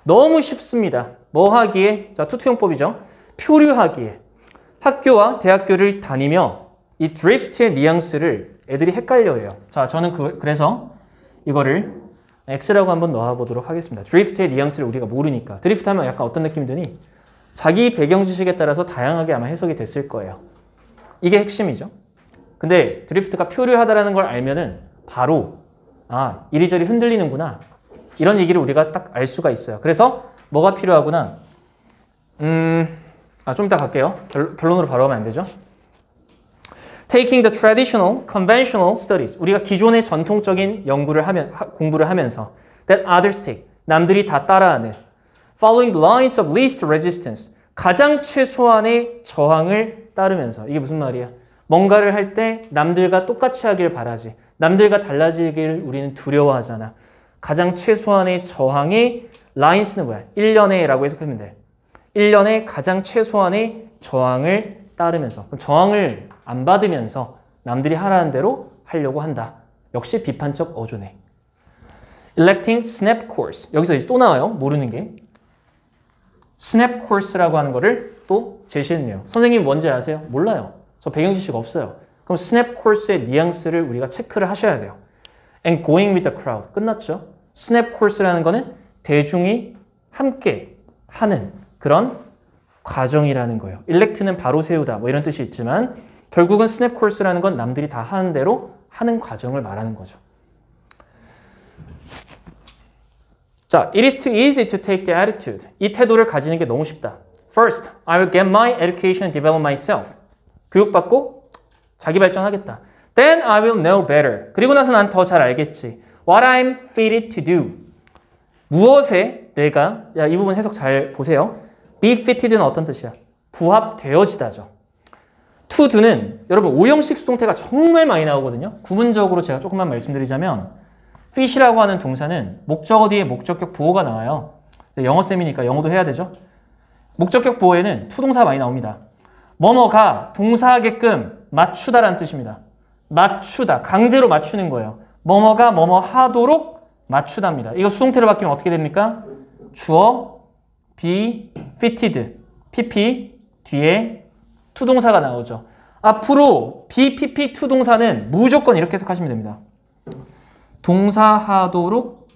너무 쉽습니다. 뭐 하기에? 자, 투투용법이죠. 표류하기에. 학교와 대학교를 다니며 이 drift의 뉘앙스를 애들이 헷갈려해요. 자, 저는 그래서 이거를 X라고 한번 넣어보도록 하겠습니다. drift의 뉘앙스를 우리가 모르니까. 드리프트 하면 약간 어떤 느낌이 드니? 자기 배경 지식에 따라서 다양하게 아마 해석이 됐을 거예요. 이게 핵심이죠. 근데 드리프트가 표류하다라는 걸 알면은 바로 아, 이리저리 흔들리는구나. 이런 얘기를 우리가 딱 알 수가 있어요. 그래서 뭐가 필요하구나. 좀 이따 갈게요. 결론으로 바로 가면 안 되죠. Taking the traditional, conventional studies. 우리가 기존의 전통적인 공부를 하면서 that others take. 남들이 다 따라하는 following the lines of least resistance. 가장 최소한의 저항을 따르면서. 이게 무슨 말이야? 뭔가를 할 때 남들과 똑같이 하길 바라지. 남들과 달라지길 우리는 두려워하잖아. 가장 최소한의 저항의 lines는 뭐야? 1년에 라고 해석하면 돼. 1년에 가장 최소한의 저항을 따르면서. 그럼 저항을 안 받으면서 남들이 하라는 대로 하려고 한다. 역시 비판적 어조네. Electing snap course. 여기서 이제 또 나와요. 모르는 게. snap course라고 하는 거를 또 제시했네요. 선생님 뭔지 아세요? 몰라요. 저 배경 지식 없어요. 그럼 snap course의 뉘앙스를 우리가 체크를 하셔야 돼요. And going with the crowd. 끝났죠? snap course라는 거는 대중이 함께 하는 그런 과정이라는 거예요. elect는 바로 세우다 뭐 이런 뜻이 있지만 결국은 snap course라는 건 남들이 다 하는 대로 하는 과정을 말하는 거죠. 자, it is too easy to take the attitude. 이 태도를 가지는 게 너무 쉽다. First, I will get my education and develop myself. 교육받고 자기 발전하겠다. Then I will know better. 그리고 나서 난 더 잘 알겠지. What I'm fitted to do. 무엇에 내가, 야, 이 부분 해석 잘 보세요. Be fitted는 어떤 뜻이야? 부합되어지다죠. to do는 여러분 오형식 수동태가 정말 많이 나오거든요. 구문적으로 제가 조금만 말씀드리자면 fit이라고 하는 동사는 목적어 뒤에 목적격 보호가 나와요. 영어쌤이니까 영어도 해야 되죠. 목적격 보호에는 to 동사가 많이 나옵니다. 뭐뭐가 동사하게끔 맞추다라는 뜻입니다. 맞추다, 강제로 맞추는 거예요. 뭐뭐가 뭐뭐 하도록 맞추답니다. 이거 수동태로 바뀌면 어떻게 됩니까? 주어, be, fitted, pp, 뒤에 to 동사가 나오죠. 앞으로 be, pp, to 동사는 무조건 이렇게 해석하시면 됩니다. 동사하도록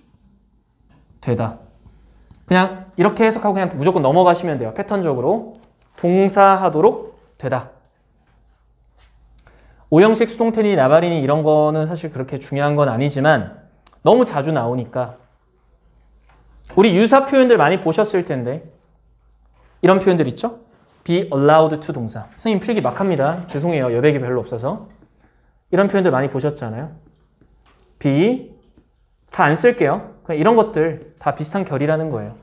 되다. 그냥 이렇게 해석하고 그냥 무조건 넘어가시면 돼요. 패턴적으로. 동사하도록 되다. 오형식 수동태니 나발이니 이런 거는 사실 그렇게 중요한 건 아니지만 너무 자주 나오니까 우리 유사 표현들 많이 보셨을 텐데 이런 표현들 있죠? be allowed to 동사. 선생님 필기 막 합니다. 죄송해요. 여백이 별로 없어서. 이런 표현들 많이 보셨잖아요. be 다 안 쓸게요. 그냥 이런 것들 다 비슷한 결이라는 거예요.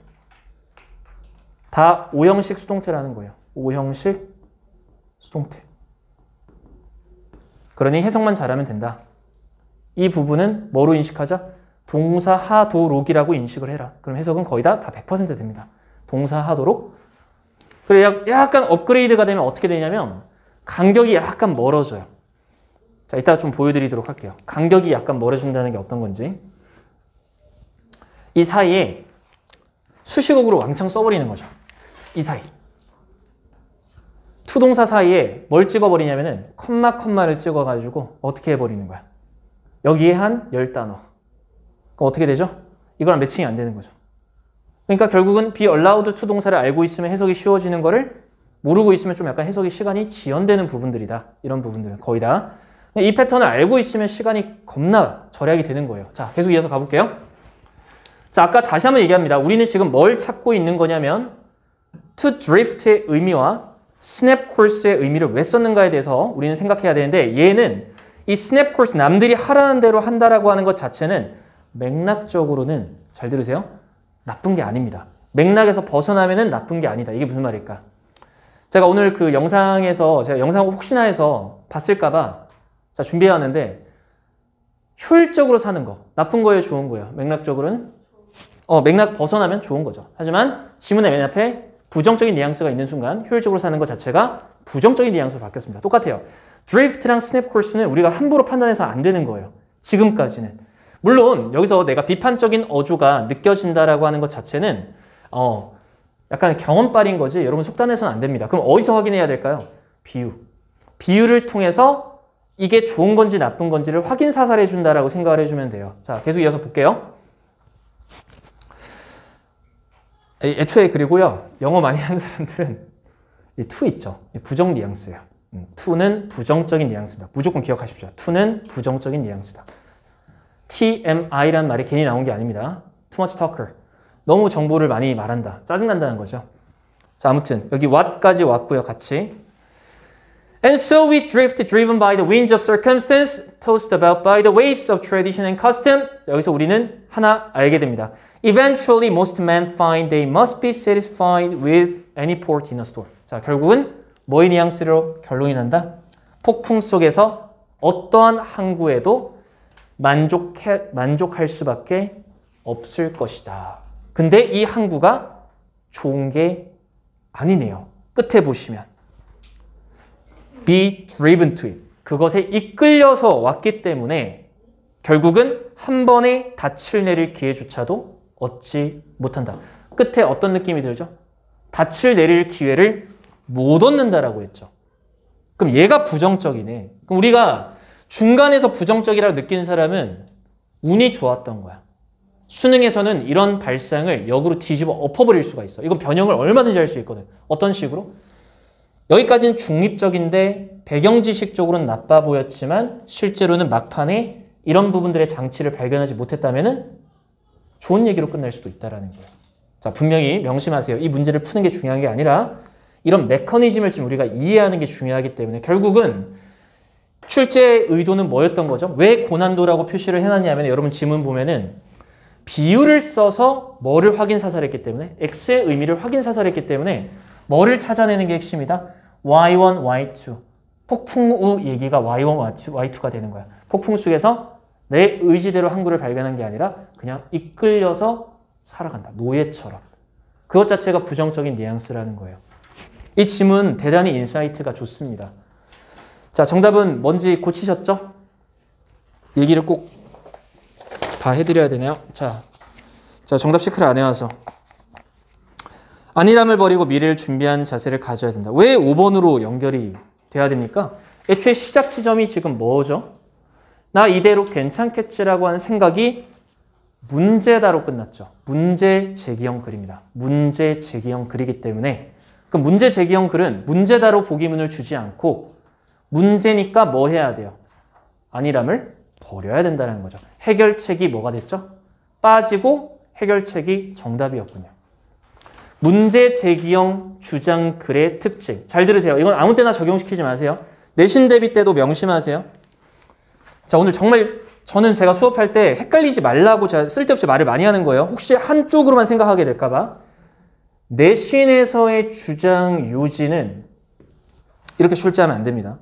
다 오형식 수동태라는 거예요. 오형식 수동태. 그러니 해석만 잘하면 된다. 이 부분은 뭐로 인식하자? 동사하도록이라고 인식을 해라. 그럼 해석은 거의 다 100% 됩니다. 동사하도록. 그래 약간 업그레이드가 되면 어떻게 되냐면 간격이 약간 멀어져요. 자, 이따가 좀 보여드리도록 할게요. 간격이 약간 멀어진다는 게 어떤 건지. 이 사이에 수식어구로 왕창 써버리는 거죠. 이 사이. 투동사 사이에 뭘 찍어버리냐면은 컴마를 찍어가지고 어떻게 해버리는 거야. 여기에 한 10단어. 그럼 어떻게 되죠? 이거랑 매칭이 안 되는 거죠. 그러니까 결국은 be allowed to 동사를 알고 있으면 해석이 쉬워지는 거를 모르고 있으면 좀 약간 해석이 시간이 지연되는 부분들이다. 이런 부분들은 거의 다. 이 패턴을 알고 있으면 시간이 겁나 절약이 되는 거예요. 자, 계속 이어서 가볼게요. 자, 아까 다시 한번 얘기합니다. 우리는 지금 뭘 찾고 있는 거냐면 to drift의 의미와 snap course의 의미를 왜 썼는가에 대해서 우리는 생각해야 되는데 얘는 이 snap course 남들이 하라는 대로 한다라고 하는 것 자체는 맥락적으로는 잘 들으세요. 나쁜 게 아닙니다. 맥락에서 벗어나면은 나쁜 게 아니다. 이게 무슨 말일까? 제가 오늘 그 영상에서 제가 영상 혹시나 해서 봤을까봐 자 준비해 왔는데 효율적으로 사는 거 나쁜 거예요, 좋은 거예요? 맥락적으로는 맥락 벗어나면 좋은 거죠. 하지만 지문의 맨 앞에 부정적인 뉘앙스가 있는 순간 효율적으로 사는 것 자체가 부정적인 뉘앙스로 바뀌었습니다. 똑같아요. 드리프트랑 스냅 코스는 우리가 함부로 판단해서 안 되는 거예요. 지금까지는. 물론 여기서 내가 비판적인 어조가 느껴진다라고 하는 것 자체는 약간 경험빨인 거지 여러분 속단해서는 안 됩니다. 그럼 어디서 확인해야 될까요? 비유. 비유를 통해서 이게 좋은 건지 나쁜 건지를 확인 사살해 준다라고 생각을 해주면 돼요. 자, 계속 이어서 볼게요. 애초에 그리고요. 영어 많이 하는 사람들은 이 to 있죠. 부정 뉘앙스예요. to는 부정적인 뉘앙스입니다. 무조건 기억하십시오. to는 부정적인 뉘앙스다. TMI라는 말이 괜히 나온 게 아닙니다. Too much talker. 너무 정보를 많이 말한다. 짜증난다는 거죠. 자, 아무튼 여기 what까지 왔고요. 같이. And so we drift, driven by the winds of circumstance, tossed about by the waves of tradition and custom. 자, 여기서 우리는 하나 알게 됩니다. Eventually, most men find they must be satisfied with any port in a storm. 자, 결국은 뭐의 뉘앙스로 결론이 난다? 폭풍 속에서 어떠한 항구에도 만족할 수밖에 없을 것이다. 근데 이 항구가 좋은 게 아니네요. 끝에 보시면 be driven to it. 그것에 이끌려서 왔기 때문에 결국은 한 번에 닻을 내릴 기회조차도 얻지 못한다. 끝에 어떤 느낌이 들죠? 닻을 내릴 기회를 못 얻는다라고 했죠. 그럼 얘가 부정적이네. 그럼 우리가 중간에서 부정적이라고 느끼는 사람은 운이 좋았던 거야. 수능에서는 이런 발상을 역으로 뒤집어 엎어버릴 수가 있어. 이건 변형을 얼마든지 할 수 있거든. 어떤 식으로? 여기까지는 중립적인데 배경지식적으로는 나빠 보였지만 실제로는 막판에 이런 부분들의 장치를 발견하지 못했다면 좋은 얘기로 끝날 수도 있다는 거예요. 자, 분명히 명심하세요. 이 문제를 푸는 게 중요한 게 아니라 이런 메커니즘을 지금 우리가 이해하는 게 중요하기 때문에 결국은 출제의 의도는 뭐였던 거죠? 왜 고난도라고 표시를 해놨냐면 여러분 지문 보면은 비유를 써서 뭐를 확인 사살했기 때문에 X의 의미를 확인 사살했기 때문에 뭐를 찾아내는 게 핵심이다? Y1, Y2. 폭풍 후 얘기가 Y1, Y2가 되는 거야. 폭풍 속에서 내 의지대로 항구를 발견한 게 아니라 그냥 이끌려서 살아간다. 노예처럼. 그것 자체가 부정적인 뉘앙스라는 거예요. 이 지문 대단히 인사이트가 좋습니다. 자, 정답은 뭔지 고치셨죠? 얘기를 꼭 다 해드려야 되네요. 자, 정답 시크를 안 해와서. 안일함을 버리고 미래를 준비한 자세를 가져야 된다. 왜 5번으로 연결이 돼야 됩니까? 애초에 시작 지점이 지금 뭐죠? 나 이대로 괜찮겠지라고 하는 생각이 문제다로 끝났죠. 문제 제기형 글입니다. 문제 제기형 글이기 때문에 그 문제 제기형 글은 문제다로 보기문을 주지 않고 문제니까 뭐 해야 돼요? 안일함을 버려야 된다는 거죠. 해결책이 뭐가 됐죠? 빠지고 해결책이 정답이었군요. 문제 제기형 주장 글의 특징. 잘 들으세요. 이건 아무 때나 적용시키지 마세요. 내신 대비 때도 명심하세요. 자, 오늘 정말 저는 제가 수업할 때 헷갈리지 말라고 제가 쓸데없이 말을 많이 하는 거예요. 혹시 한쪽으로만 생각하게 될까 봐. 내신에서의 주장 요지는 이렇게 출제하면 안 됩니다.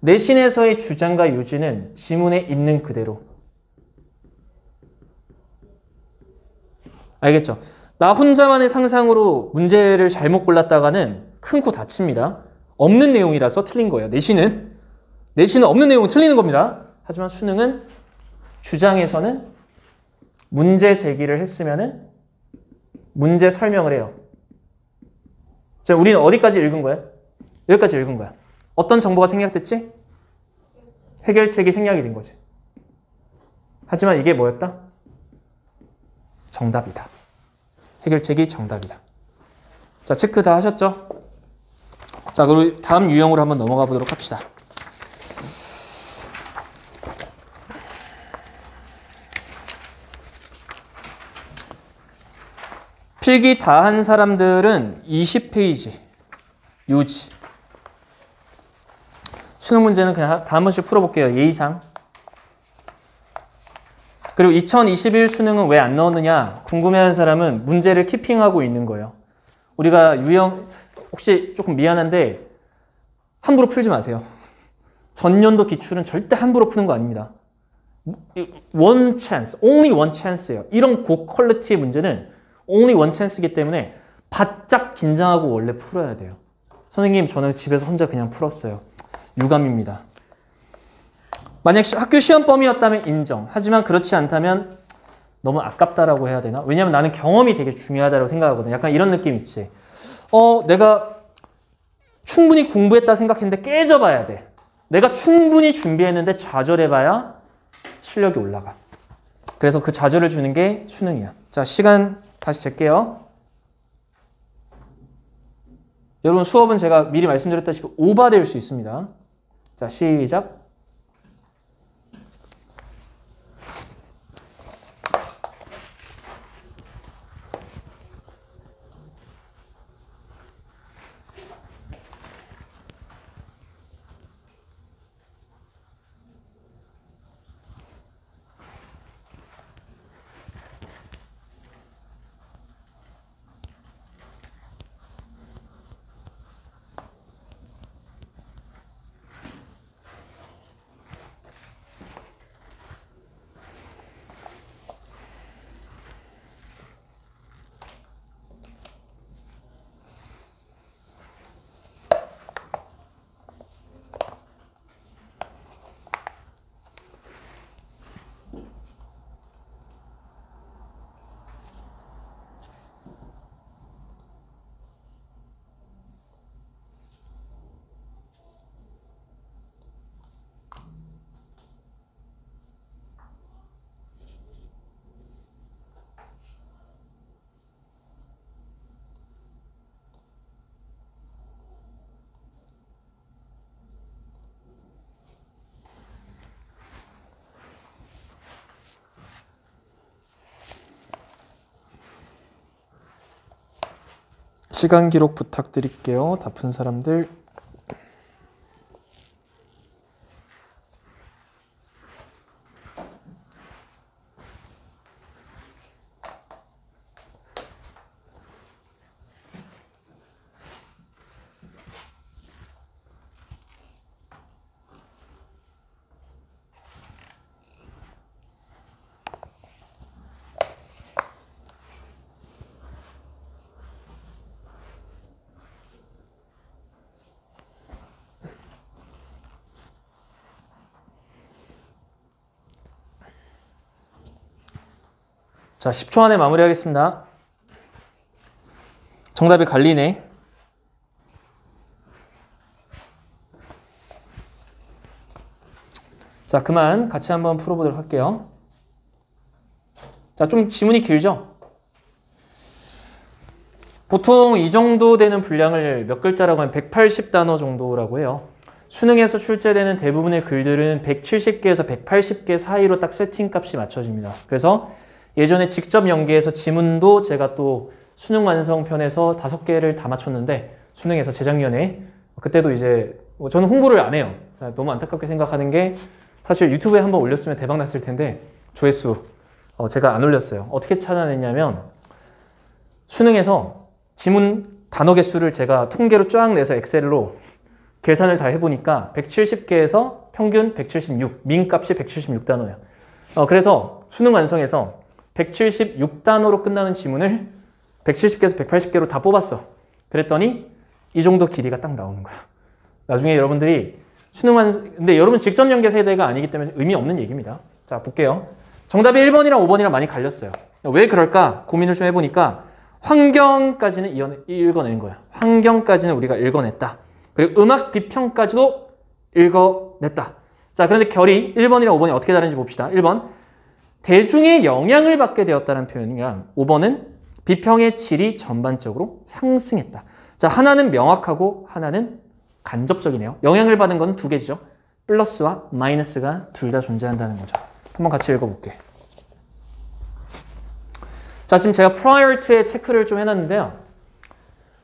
내신에서의 주장과 요지는 지문에 있는 그대로. 알겠죠? 나 혼자만의 상상으로 문제를 잘못 골랐다가는 큰 코 다칩니다. 없는 내용이라서 틀린 거예요. 내신은 없는 내용은 틀리는 겁니다. 하지만 수능은 주장에서는 문제 제기를 했으면은 문제 설명을 해요. 자, 우리는 어디까지 읽은 거야? 여기까지 읽은 거야. 어떤 정보가 생략됐지? 해결책이 생략이 된 거지. 하지만 이게 뭐였다? 정답이다. 해결책이 정답이다. 자, 체크 다 하셨죠? 자, 그리고 다음 유형으로 한번 넘어가 보도록 합시다. 필기 다 한 사람들은 20페이지 요지. 수능 문제는 그냥 다 한 번씩 풀어볼게요. 예의상. 그리고 2021 수능은 왜 안 넣었느냐 궁금해하는 사람은 문제를 키핑하고 있는 거예요. 우리가 유형 혹시 조금 미안한데 함부로 풀지 마세요. 전년도 기출은 절대 함부로 푸는 거 아닙니다. one chance, only one chance예요. 이런 고퀄리티의 문제는 only one chance이기 때문에 바짝 긴장하고 원래 풀어야 돼요. 선생님, 저는 집에서 혼자 그냥 풀었어요. 유감입니다. 만약 학교 시험 범위였다면 인정. 하지만 그렇지 않다면 너무 아깝다라고 해야 되나? 왜냐면 나는 경험이 되게 중요하다고 생각하거든. 약간 이런 느낌 있지. 내가 충분히 공부했다 생각했는데 깨져봐야 돼. 내가 충분히 준비했는데 좌절해봐야 실력이 올라가. 그래서 그 좌절을 주는 게 수능이야. 자, 시간 다시 잴게요. 여러분 수업은 제가 미리 말씀드렸다시피 오버될 수 있습니다. 자, 시작. 시간 기록 부탁드릴게요. 다 푼 사람들. 자, 10초 안에 마무리하겠습니다. 정답이 갈리네. 자, 그만 같이 한번 풀어보도록 할게요. 자, 좀 지문이 길죠? 보통 이 정도 되는 분량을 몇 글자라고 하면 180단어 정도라고 해요. 수능에서 출제되는 대부분의 글들은 170개에서 180개 사이로 딱 세팅 값이 맞춰집니다. 그래서 예전에 직접 연계해서 지문도 제가 또 수능 완성편에서 5개를 다 맞췄는데 수능에서 재작년에 그때도 이제 저는 홍보를 안 해요. 자, 너무 안타깝게 생각하는 게 사실 유튜브에 한번 올렸으면 대박 났을 텐데 조회수 제가 안 올렸어요. 어떻게 찾아냈냐면 수능에서 지문 단어 개수를 제가 통계로 쫙 내서 엑셀로 계산을 다 해보니까 170개에서 평균 176, 민값이 176단어예요. 그래서 수능 완성에서 176단어로 끝나는 지문을 170개에서 180개로 다 뽑았어. 그랬더니 이 정도 길이가 딱 나오는 거야. 나중에 여러분들이 수능 완성, 근데 여러분 직접 연계 세대가 아니기 때문에 의미 없는 얘기입니다. 자, 볼게요. 정답이 1번이랑 5번이랑 많이 갈렸어요. 왜 그럴까 고민을 좀 해보니까 환경까지는 읽어낸 거야. 환경까지는 우리가 읽어냈다. 그리고 음악 비평까지도 읽어냈다. 자, 그런데 결이 1번이랑 5번이 어떻게 다른지 봅시다. 1번, 대중의 영향을 받게 되었다는 표현이랑 5번은 비평의 질이 전반적으로 상승했다. 자, 하나는 명확하고 하나는 간접적이네요. 영향을 받은 건 두 개죠. 플러스와 마이너스가 둘 다 존재한다는 거죠. 한번 같이 읽어볼게. 자, 지금 제가 prior to에 체크를 좀 해놨는데요.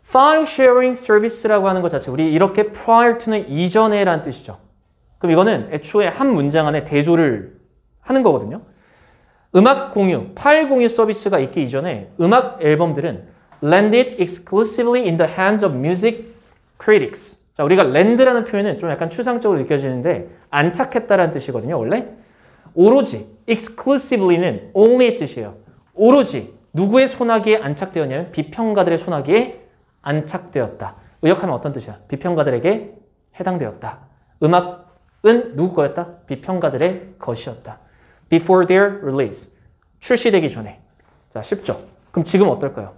file sharing service라고 하는 것 자체, 우리 이렇게 prior to는 이전에 라는 뜻이죠. 그럼 이거는 애초에 한 문장 안에 대조를 하는 거거든요. 음악 공유, 파일 공유 서비스가 있기 이전에 음악 앨범들은 landed exclusively in the hands of music critics. 자, 우리가 land라는 표현은 좀 약간 추상적으로 느껴지는데 안착했다라는 뜻이거든요, 원래. 오로지, exclusively는 only의 뜻이에요. 오로지 누구의 손아귀에 안착되었냐면 비평가들의 손아귀에 안착되었다. 의역하면 어떤 뜻이야? 비평가들에게 해당되었다. 음악은 누구 거였다? 비평가들의 것이었다. Before their release. 출시되기 전에. 자, 쉽죠? 그럼 지금 어떨까요?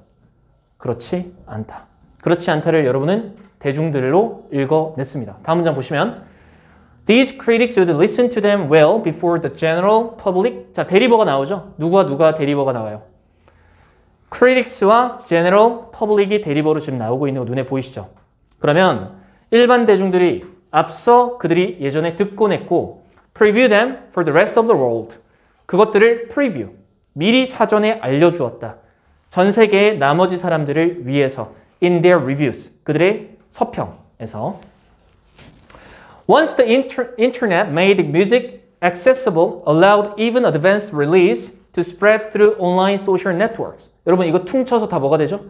그렇지 않다. 그렇지 않다를 여러분은 대중들로 읽어냈습니다. 다음 문장 보시면 These critics would listen to them well before the general public. 자, 대리버가 나오죠? 누구와 누가 대리버가 나와요? critics와 general public이 대리버로 지금 나오고 있는 거 눈에 보이시죠? 그러면 일반 대중들이 앞서 그들이 예전에 듣고 냈고 preview them for the rest of the world. 그것들을 preview, 미리 사전에 알려주었다. 전 세계의 나머지 사람들을 위해서 in their reviews, 그들의 서평에서 Once the internet made music accessible, allowed even advanced release to spread through online social networks. 여러분 이거 퉁쳐서 다 뭐가 되죠?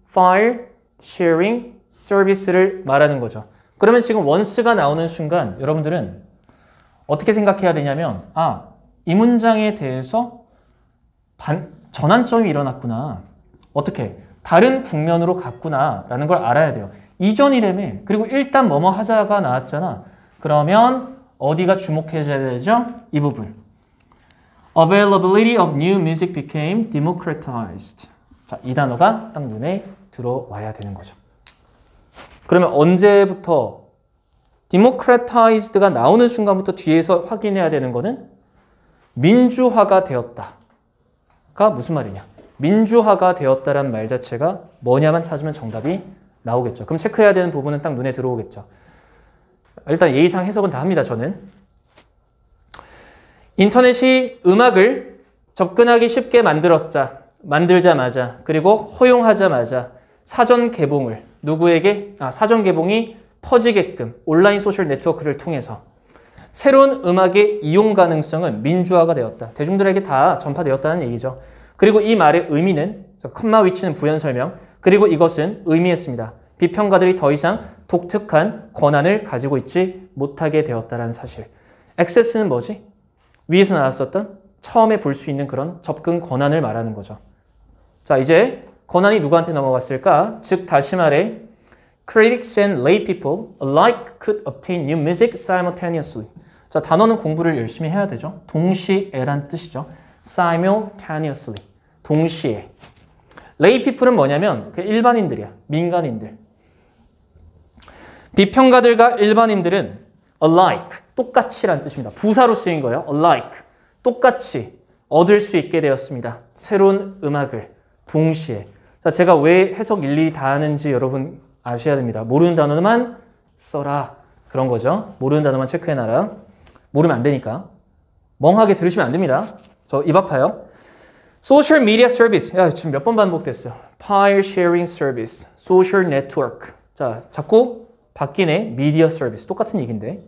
File sharing service를 말하는 거죠. 그러면 지금 once가 나오는 순간 여러분들은 어떻게 생각해야 되냐면 이 문장에 대해서 전환점이 일어났구나. 어떻게? 다른 국면으로 갔구나 라는 걸 알아야 돼요. 이전이라며. 그리고 일단 뭐뭐 하자가 나왔잖아. 그러면 어디가 주목해줘야 되죠? 이 부분. Availability of new music became democratized. 자, 이 단어가 딱 눈에 들어와야 되는 거죠. 그러면 언제부터 democratized가 나오는 순간부터 뒤에서 확인해야 되는 거는 민주화가 되었다가 무슨 말이냐? 민주화가 되었다란 말 자체가 뭐냐만 찾으면 정답이 나오겠죠. 그럼 체크해야 되는 부분은 딱 눈에 들어오겠죠. 일단 예의상 해석은 다 합니다, 저는. 인터넷이 음악을 접근하기 쉽게 만들자마자 그리고 허용하자마자 사전 개봉을 누구에게? 사전 개봉이 퍼지게끔 온라인 소셜 네트워크를 통해서 새로운 음악의 이용 가능성은 민주화가 되었다. 대중들에게 다 전파되었다는 얘기죠. 그리고 이 말의 의미는 컴마 위치는 부연 설명. 그리고 이것은 의미했습니다. 비평가들이 더 이상 독특한 권한을 가지고 있지 못하게 되었다는 사실. 액세스는 뭐지? 위에서 나왔었던 처음에 볼 수 있는 그런 접근 권한을 말하는 거죠. 자, 이제 권한이 누구한테 넘어갔을까? 즉 다시 말해 critics and lay people alike could obtain new music simultaneously. 자, 단어는 공부를 열심히 해야 되죠. 동시에란 뜻이죠. simultaneously. 동시에. lay people은 뭐냐면 일반인들이야. 민간인들. 비평가들과 일반인들은 alike, 똑같이란 뜻입니다. 부사로 쓰인 거예요. alike, 똑같이 얻을 수 있게 되었습니다. 새로운 음악을 동시에. 자, 제가 왜 해석 일일이 다 하는지 여러분 아셔야 됩니다. 모르는 단어만 써라. 그런 거죠. 모르는 단어만 체크해놔라. 모르면 안 되니까. 멍하게 들으시면 안 됩니다. 저 입 아파요. 소셜 미디어 서비스. 야, 지금 몇 번 반복됐어요. 파일 쉐어링 서비스, 소셜 네트워크. 자, 자꾸 바뀌네. 미디어 서비스. 똑같은 얘기인데.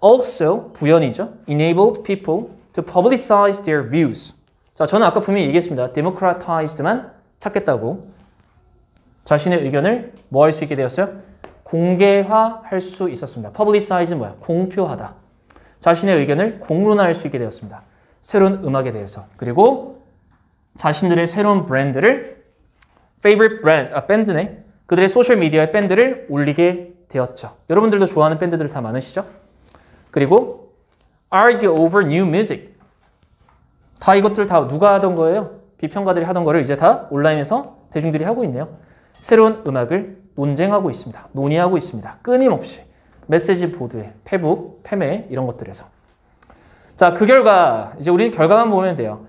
Also, 부연이죠. Enabled people to publicize their views. 자, 저는 아까 분명히 얘기했습니다. democratized만 찾겠다고. 자신의 의견을 뭐 할 수 있게 되었어요? 공개화할 수 있었습니다. publicize는 뭐야? 공표하다. 자신의 의견을 공론화할 수 있게 되었습니다. 새로운 음악에 대해서. 그리고 자신들의 새로운 브랜드를 favorite brand, 밴드네. 그들의 소셜미디어의 밴드를 올리게 되었죠. 여러분들도 좋아하는 밴드들 다 많으시죠? 그리고 argue over new music. 다 이것들 다 누가 하던 거예요? 비평가들이 하던 거를 이제 다 온라인에서 대중들이 하고 있네요. 새로운 음악을 논쟁하고 있습니다. 논의하고 있습니다. 끊임없이. 메시지 보드에, 페북, 페메 이런 것들에서. 자, 그 결과 이제 우리는 결과만 보면 돼요.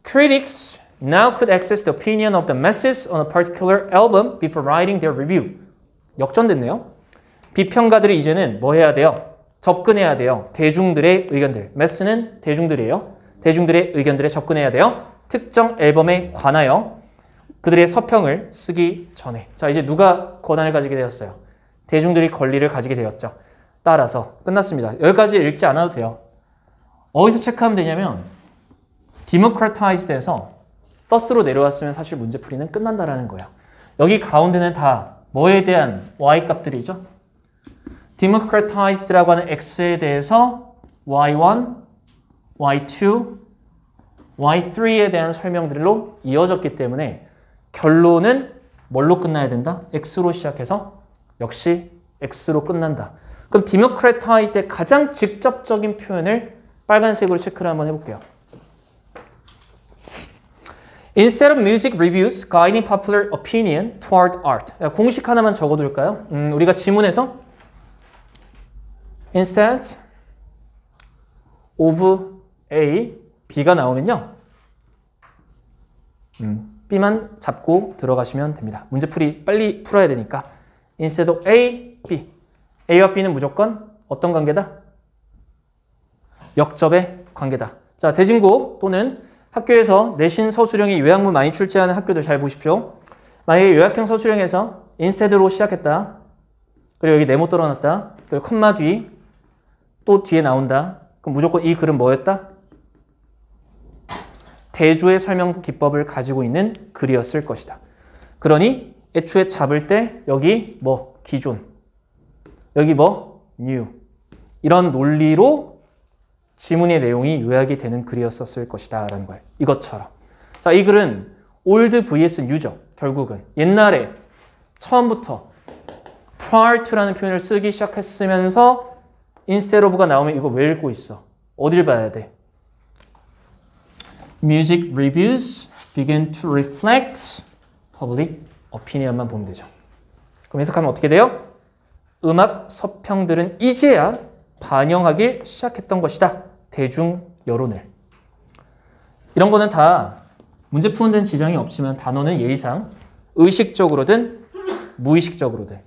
Critics now could access the opinion of the masses on a particular album before writing their review. 역전됐네요. 비평가들이 이제는 뭐 해야 돼요? 접근해야 돼요. 대중들의 의견들. mass는 대중들이에요. 대중들의 의견들에 접근해야 돼요. 특정 앨범에 관하여 그들의 서평을 쓰기 전에. 자, 이제 누가 권한을 가지게 되었어요? 대중들이 권리를 가지게 되었죠. 따라서 끝났습니다. 여기까지 읽지 않아도 돼요. 어디서 체크하면 되냐면 democratized에서 first로 내려왔으면 사실 문제풀이는 끝난다라는 거예요. 여기 가운데는 다 뭐에 대한 y 값들이죠? democratized라고 하는 x에 대해서 y1, y2, y3에 대한 설명들로 이어졌기 때문에 결론은 뭘로 끝나야 된다? x로 시작해서 역시 x로 끝난다. 그럼 democratized의 가장 직접적인 표현을 빨간색으로 체크를 한번 해볼게요. Instead of music reviews guiding popular opinion toward art. 공식 하나만 적어둘까요? 우리가 지문에서 instead of A, B가 나오면요. B만 잡고 들어가시면 됩니다. 문제풀이 빨리 풀어야 되니까. Instead of A, B. A와 B는 무조건 어떤 관계다? 역접의 관계다. 자, 대진고 또는 학교에서 내신 서술형이 요약문 많이 출제하는 학교들 잘 보십시오. 만약에 요약형 서술형에서 instead로 시작했다. 그리고 여기 네모 떨어놨다. 그리고 컴마 뒤 또 뒤에 나온다. 그럼 무조건 이 글은 뭐였다? 대조의 설명 기법을 가지고 있는 글이었을 것이다. 그러니 애초에 잡을 때 여기 뭐 기존, 여기 뭐 new 이런 논리로 지문의 내용이 요약이 되는 글이었을 것이다 라는 거예요. 이것처럼. 자, 이 글은 old vs new죠. 결국은 옛날에 처음부터 prior to라는 표현을 쓰기 시작했으면서 instead of가 나오면 이거 왜 읽고 있어? 어딜 봐야 돼? Music reviews begin to reflect public opinion만 보면 되죠. 그럼 해석하면 어떻게 돼요? 음악 서평들은 이제야 반영하길 시작했던 것이다. 대중 여론을. 이런 거는 다 문제 푸는 데는 지장이 없지만 단어는 예의상 의식적으로든 무의식적으로든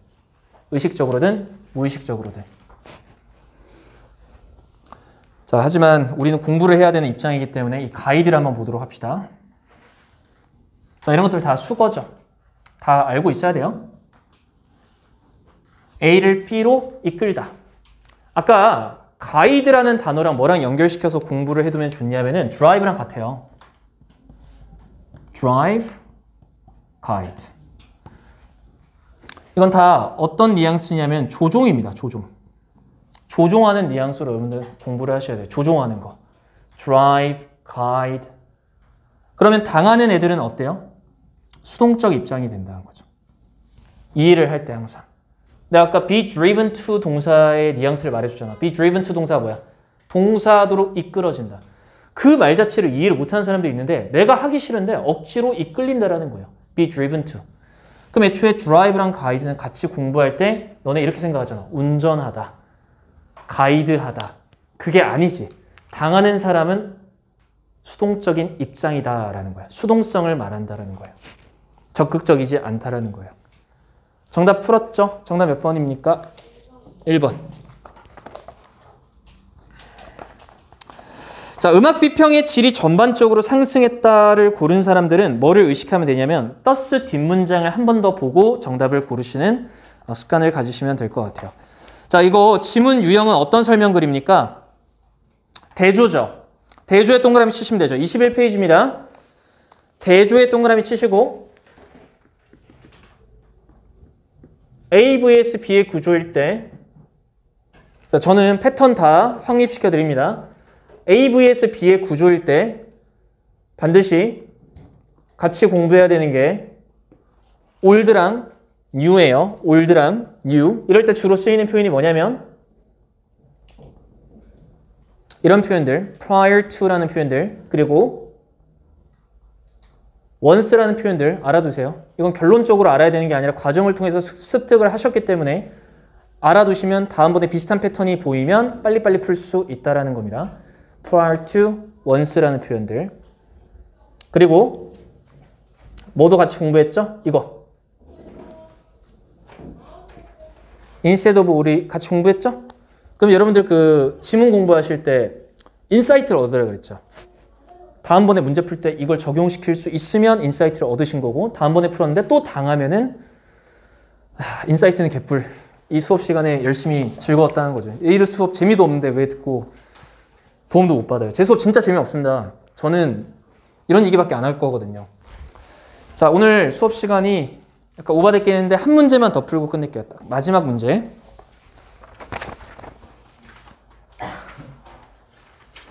자, 하지만 우리는 공부를 해야 되는 입장이기 때문에 이 가이드를 한번 보도록 합시다. 자, 이런 것들 다 수거죠. 다 알고 있어야 돼요. A를 B로 이끌다. 아까 가이드라는 단어랑 뭐랑 연결시켜서 공부를 해두면 좋냐면은 drive랑 같아요. drive, guide. 이건 다 어떤 뉘앙스냐면 조종입니다. 조종. 조종하는 뉘앙스로 여러분들 공부를 하셔야 돼요. 조종하는 거. drive, guide. 그러면 당하는 애들은 어때요? 수동적 입장이 된다는 거죠. 이해를 할 때 항상. 내가 아까 be driven to 동사의 뉘앙스를 말해줬잖아. be driven to 동사가 뭐야? 동사도로 이끌어진다. 그 말 자체를 이해를 못하는 사람도 있는데 내가 하기 싫은데 억지로 이끌린다라는 거예요. be driven to. 그럼 애초에 drive랑 guide는 같이 공부할 때 너네 이렇게 생각하잖아. 운전하다. 가이드하다. 그게 아니지. 당하는 사람은 수동적인 입장이다라는 거야. 수동성을 말한다라는 거예요. 적극적이지 않다라는 거예요. 정답 풀었죠? 정답 몇 번입니까? 1번. 자, 음악 비평의 질이 전반적으로 상승했다를 고른 사람들은 뭐를 의식하면 되냐면 thus 뒷문장을 한 번 더 보고 정답을 고르시는 습관을 가지시면 될 것 같아요. 자, 이거 지문 유형은 어떤 설명 글입니까? 대조죠. 대조의 동그라미 치시면 되죠. 21페이지입니다. 대조의 동그라미 치시고 A vs B의 구조일 때 저는 패턴 다 확립시켜 드립니다. A vs B의 구조일 때 반드시 같이 공부해야 되는 게 old랑 new예요. old랑 new. 이럴 때 주로 쓰이는 표현이 뭐냐면 이런 표현들, prior to라는 표현들, 그리고 once라는 표현들 알아두세요. 이건 결론적으로 알아야 되는 게 아니라 과정을 통해서 습득을 하셨기 때문에 알아두시면 다음번에 비슷한 패턴이 보이면 빨리빨리 풀 수 있다는 겁니다. prior to, once라는 표현들. 그리고 뭐도 같이 공부했죠? 이거. instead of 우리 같이 공부했죠? 그럼 여러분들 그 지문 공부하실 때 인사이트를 얻으라 그랬죠. 다음번에 문제 풀 때 이걸 적용시킬 수 있으면 인사이트를 얻으신 거고 다음번에 풀었는데 또 당하면은 인사이트는 개뿔. 이 수업 시간에 열심히 즐거웠다는 거죠. 이 수업 재미도 없는데 왜 듣고 도움도 못 받아요. 제 수업 진짜 재미없습니다. 저는 이런 얘기밖에 안 할 거거든요. 자, 오늘 수업 시간이 약간 오바됐겠는데 한 문제만 더 풀고 끝낼게요. 딱 마지막 문제.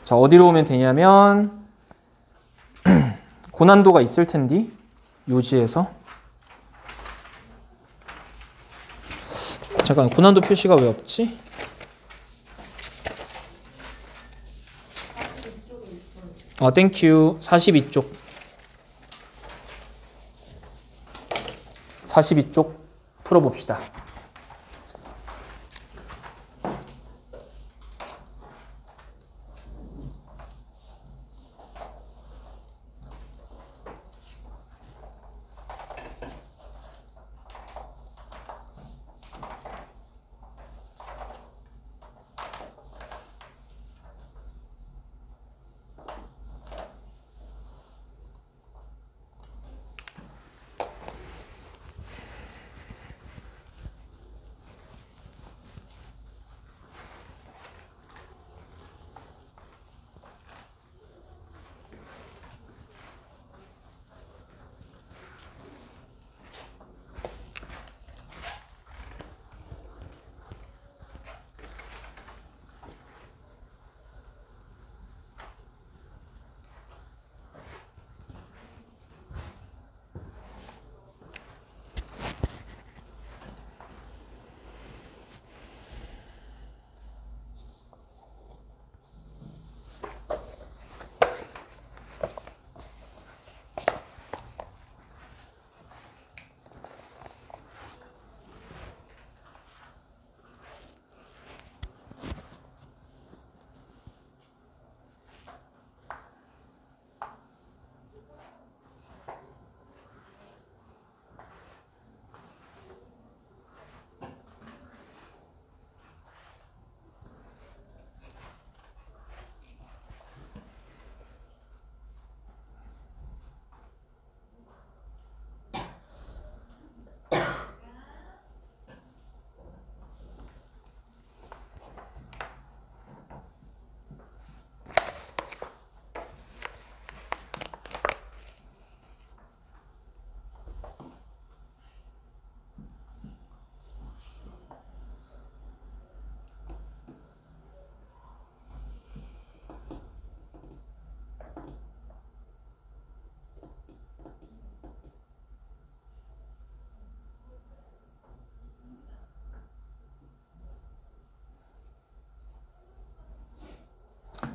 자, 어디로 오면 되냐면 고난도가 있을 텐데 요지에서 잠깐 고난도 표시가 왜 없지? 42쪽에 있어요. 땡큐. 42쪽. 42쪽 풀어봅시다.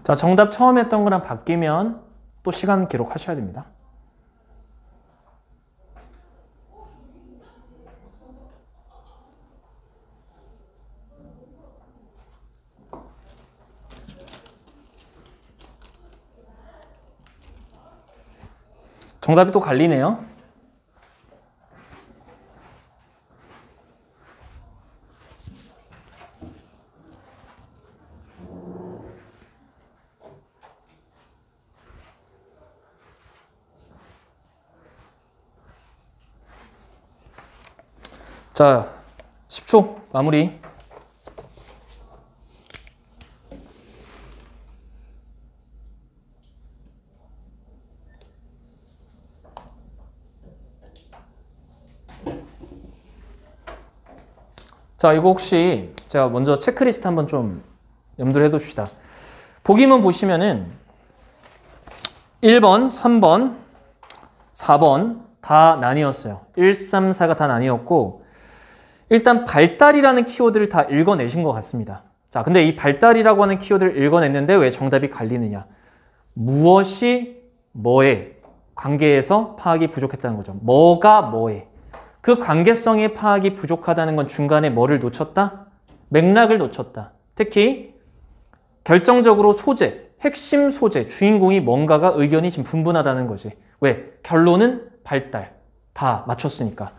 자, 정답 처음 했던 거랑 바뀌면 또 시간 기록하셔야 됩니다. 정답이 또 갈리네요. 자, 10초 마무리. 자, 이거 혹시 제가 먼저 체크리스트 한번 좀 염두를 해둡시다. 보기문 보시면은 1번, 3번, 4번 다 나뉘었어요. 1, 3, 4가 다 나뉘었고 일단 발달이라는 키워드를 다 읽어내신 것 같습니다. 자, 근데 이 발달이라고 하는 키워드를 읽어냈는데 왜 정답이 갈리느냐? 무엇이 뭐에 관계에서 파악이 부족했다는 거죠. 뭐가 뭐에. 그 관계성의 파악이 부족하다는 건 중간에 뭐를 놓쳤다? 맥락을 놓쳤다. 특히 결정적으로 소재, 핵심 소재, 주인공이 뭔가가 의견이 지금 분분하다는 거지. 왜? 결론은 발달. 다 맞췄으니까.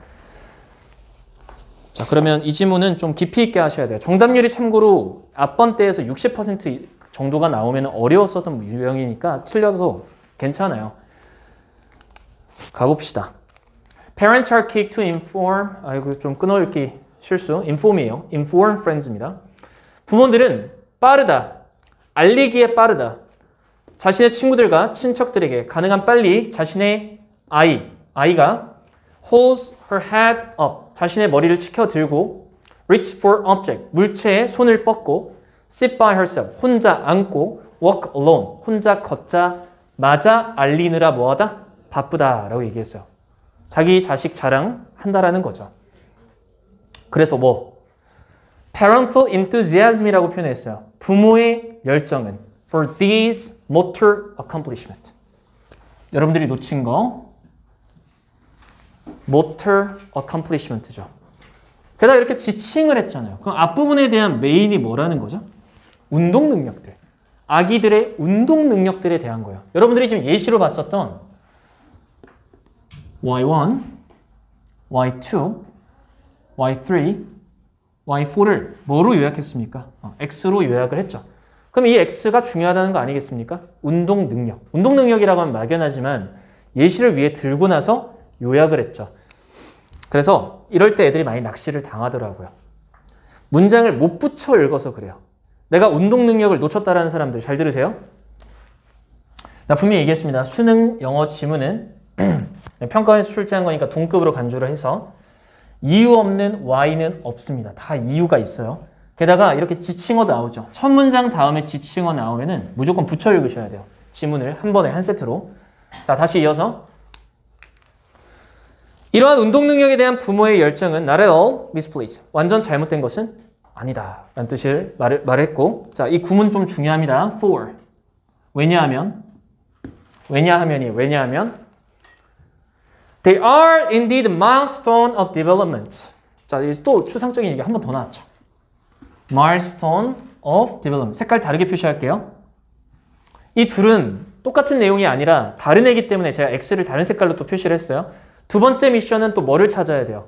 자, 그러면 이 지문은 좀 깊이 있게 하셔야 돼요. 정답률이 참고로 앞번 때에서 60% 정도가 나오면 어려웠었던 유형이니까 틀려도 괜찮아요. 가봅시다. Parents are quick to inform. 아이고, 좀 끊어읽기 실수. inform이에요. inform friends입니다. 부모들은 빠르다. 알리기에 빠르다. 자신의 친구들과 친척들에게 가능한 빨리 자신의 아이가 holds her head up. 자신의 머리를 치켜들고 reach for object. 물체에 손을 뻗고 sit by herself. 혼자 앉고 walk alone. 혼자 걷자마자 알리느라 뭐하다? 바쁘다라고 얘기했어요. 자기 자식 자랑한다라는 거죠. 그래서 뭐 parental enthusiasm이라고 표현했어요. 부모의 열정은 for these motor accomplishment. 여러분들이 놓친 거 motor accomplishment죠. 게다가 이렇게 지칭을 했잖아요. 그럼 앞부분에 대한 메인이 뭐라는 거죠? 운동 능력들. 아기들의 운동 능력들에 대한 거예요. 여러분들이 지금 예시로 봤었던 Y1, Y2, Y3, Y4를 뭐로 요약했습니까? X로 요약을 했죠. 그럼 이 X가 중요하다는 거 아니겠습니까? 운동 능력. 운동 능력이라고 하면 막연하지만 예시를 위해 들고 나서 요약을 했죠. 그래서 이럴 때 애들이 많이 낚시를 당하더라고요. 문장을 못 붙여 읽어서 그래요. 내가 운동 능력을 놓쳤다라는 사람들 잘 들으세요. 나 분명히 얘기했습니다. 수능 영어 지문은 평가원에서 출제한 거니까 동급으로 간주를 해서 이유 없는 Y는 없습니다. 다 이유가 있어요. 게다가 이렇게 지칭어도 나오죠. 첫 문장 다음에 지칭어 나오면은 무조건 붙여 읽으셔야 돼요. 지문을 한 번에 한 세트로. 자, 다시 이어서 이러한 운동 능력에 대한 부모의 열정은 not at all misplaced. 완전 잘못된 것은 아니다 라는 뜻을 말했고, 자, 이 구문 좀 중요합니다. for. 왜냐하면 they are indeed milestone of development. 자, 또 추상적인 얘기 한 번 더 나왔죠. milestone of development. 색깔 다르게 표시할게요. 이 둘은 똑같은 내용이 아니라 다른 애기 때문에 제가 X를 다른 색깔로 또 표시를 했어요. 두 번째 미션은 또 뭐를 찾아야 돼요?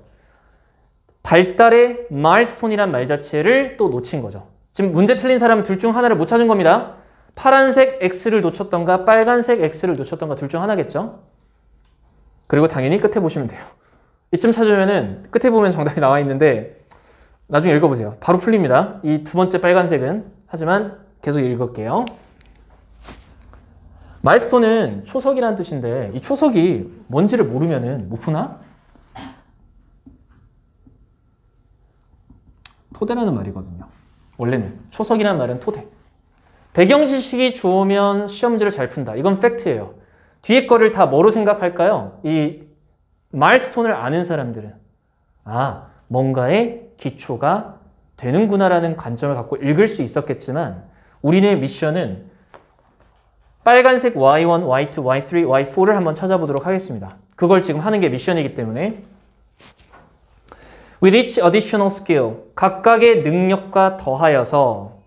발달의 milestone이란 말 자체를 또 놓친 거죠. 지금 문제 틀린 사람은 둘 중 하나를 못 찾은 겁니다. 파란색 X를 놓쳤던가 빨간색 X를 놓쳤던가 둘 중 하나겠죠. 그리고 당연히 끝에 보시면 돼요. 이쯤 찾으면은 끝에 보면 정답이 나와 있는데 나중에 읽어보세요. 바로 풀립니다. 이 두 번째 빨간색은. 하지만 계속 읽을게요. 마일스톤은 초석이라는 뜻인데 이 초석이 뭔지를 모르면은 못 푸나? 토대라는 말이거든요. 원래는 초석이라는 말은 토대. 배경 지식이 좋으면 시험 문제를 잘 푼다. 이건 팩트예요. 뒤에 거를 다 뭐로 생각할까요? 이 마일스톤을 아는 사람들은 아, 뭔가의 기초가 되는구나라는 관점을 갖고 읽을 수 있었겠지만 우리네 미션은 빨간색 Y1, Y2, Y3, Y4를 한번 찾아보도록 하겠습니다. 그걸 지금 하는 게 미션이기 때문에 With each additional skill, 각각의 능력과 더하여서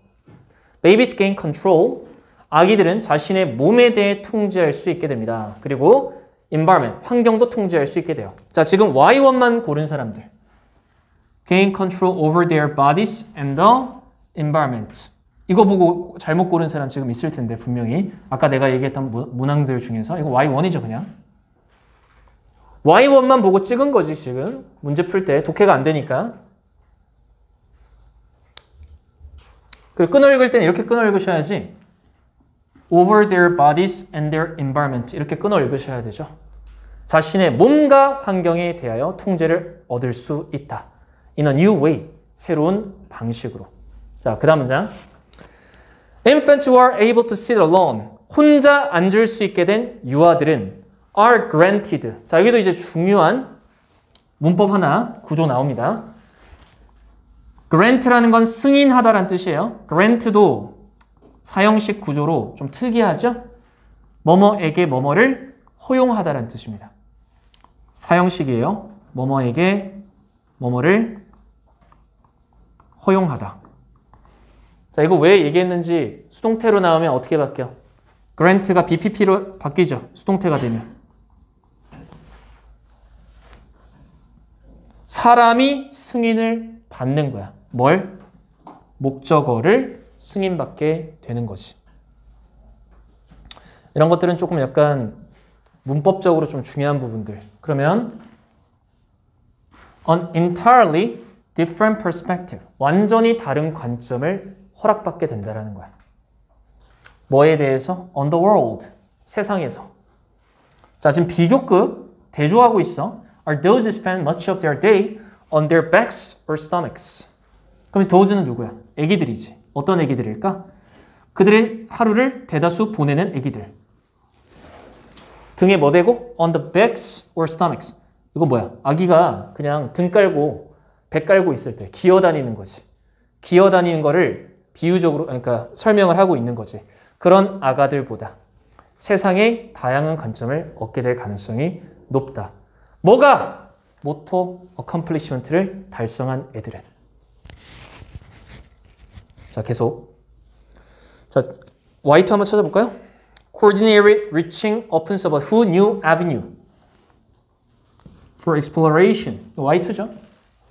babies gain control, 아기들은 자신의 몸에 대해 통제할 수 있게 됩니다. 그리고 environment, 환경도 통제할 수 있게 돼요. 자, 지금 Y1만 고른 사람들 gain control over their bodies and the environment. 이거 보고 잘못 고른 사람 지금 있을 텐데 분명히 아까 내가 얘기했던 문항들 중에서 이거 Y1이죠 그냥. Y1만 보고 찍은 거지 지금 문제 풀 때 독해가 안 되니까. 그리고 끊어 읽을 때는 이렇게 끊어 읽으셔야지. over their bodies and their environment 이렇게 끊어 읽으셔야 되죠. 자신의 몸과 환경에 대하여 통제를 얻을 수 있다. In a new way, 새로운 방식으로. 자, 그 다음 문장. Infants who are able to sit alone, 혼자 앉을 수 있게 된 유아들은 are granted. 자, 여기도 이제 중요한 문법 하나 구조 나옵니다. grant라는 건 승인하다라는 뜻이에요. grant도 사형식 구조로 좀 특이하죠? 뭐뭐에게 뭐뭐를 허용하다라는 뜻입니다. 사형식이에요. 뭐뭐에게 뭐뭐를 허용하다. 자, 이거 왜 얘기했는지 수동태로 나오면 어떻게 바뀌어? grant가 BPP로 바뀌죠. 수동태가 되면. 사람이 승인을 받는 거야. 뭘? 목적어를 승인받게 되는 거지. 이런 것들은 조금 약간 문법적으로 좀 중요한 부분들. 그러면 an entirely different perspective. 완전히 다른 관점을 허락받게 된다는 거야. 뭐에 대해서? On the world. 세상에서. 자, 지금 비교급 대조하고 있어. Are those who spend much of their day on their backs or stomachs? 그럼 those는 누구야? 애기들이지. 어떤 애기들일까? 그들의 하루를 대다수 보내는 애기들. 등에 뭐 대고? On the backs or stomachs. 이거 뭐야? 아기가 그냥 등 깔고 배 깔고 있을 때 기어다니는 거지. 기어다니는 거를 비유적으로 그러니까 설명을 하고 있는 거지. 그런 아가들보다 세상의 다양한 관점을 얻게 될 가능성이 높다. 뭐가? 모토 어컴플리시먼트를 달성한 애들은. 자, 계속. 자, Y2 한번 찾아볼까요? Coordinated reaching opens up a whole new avenue for exploration. Y2죠.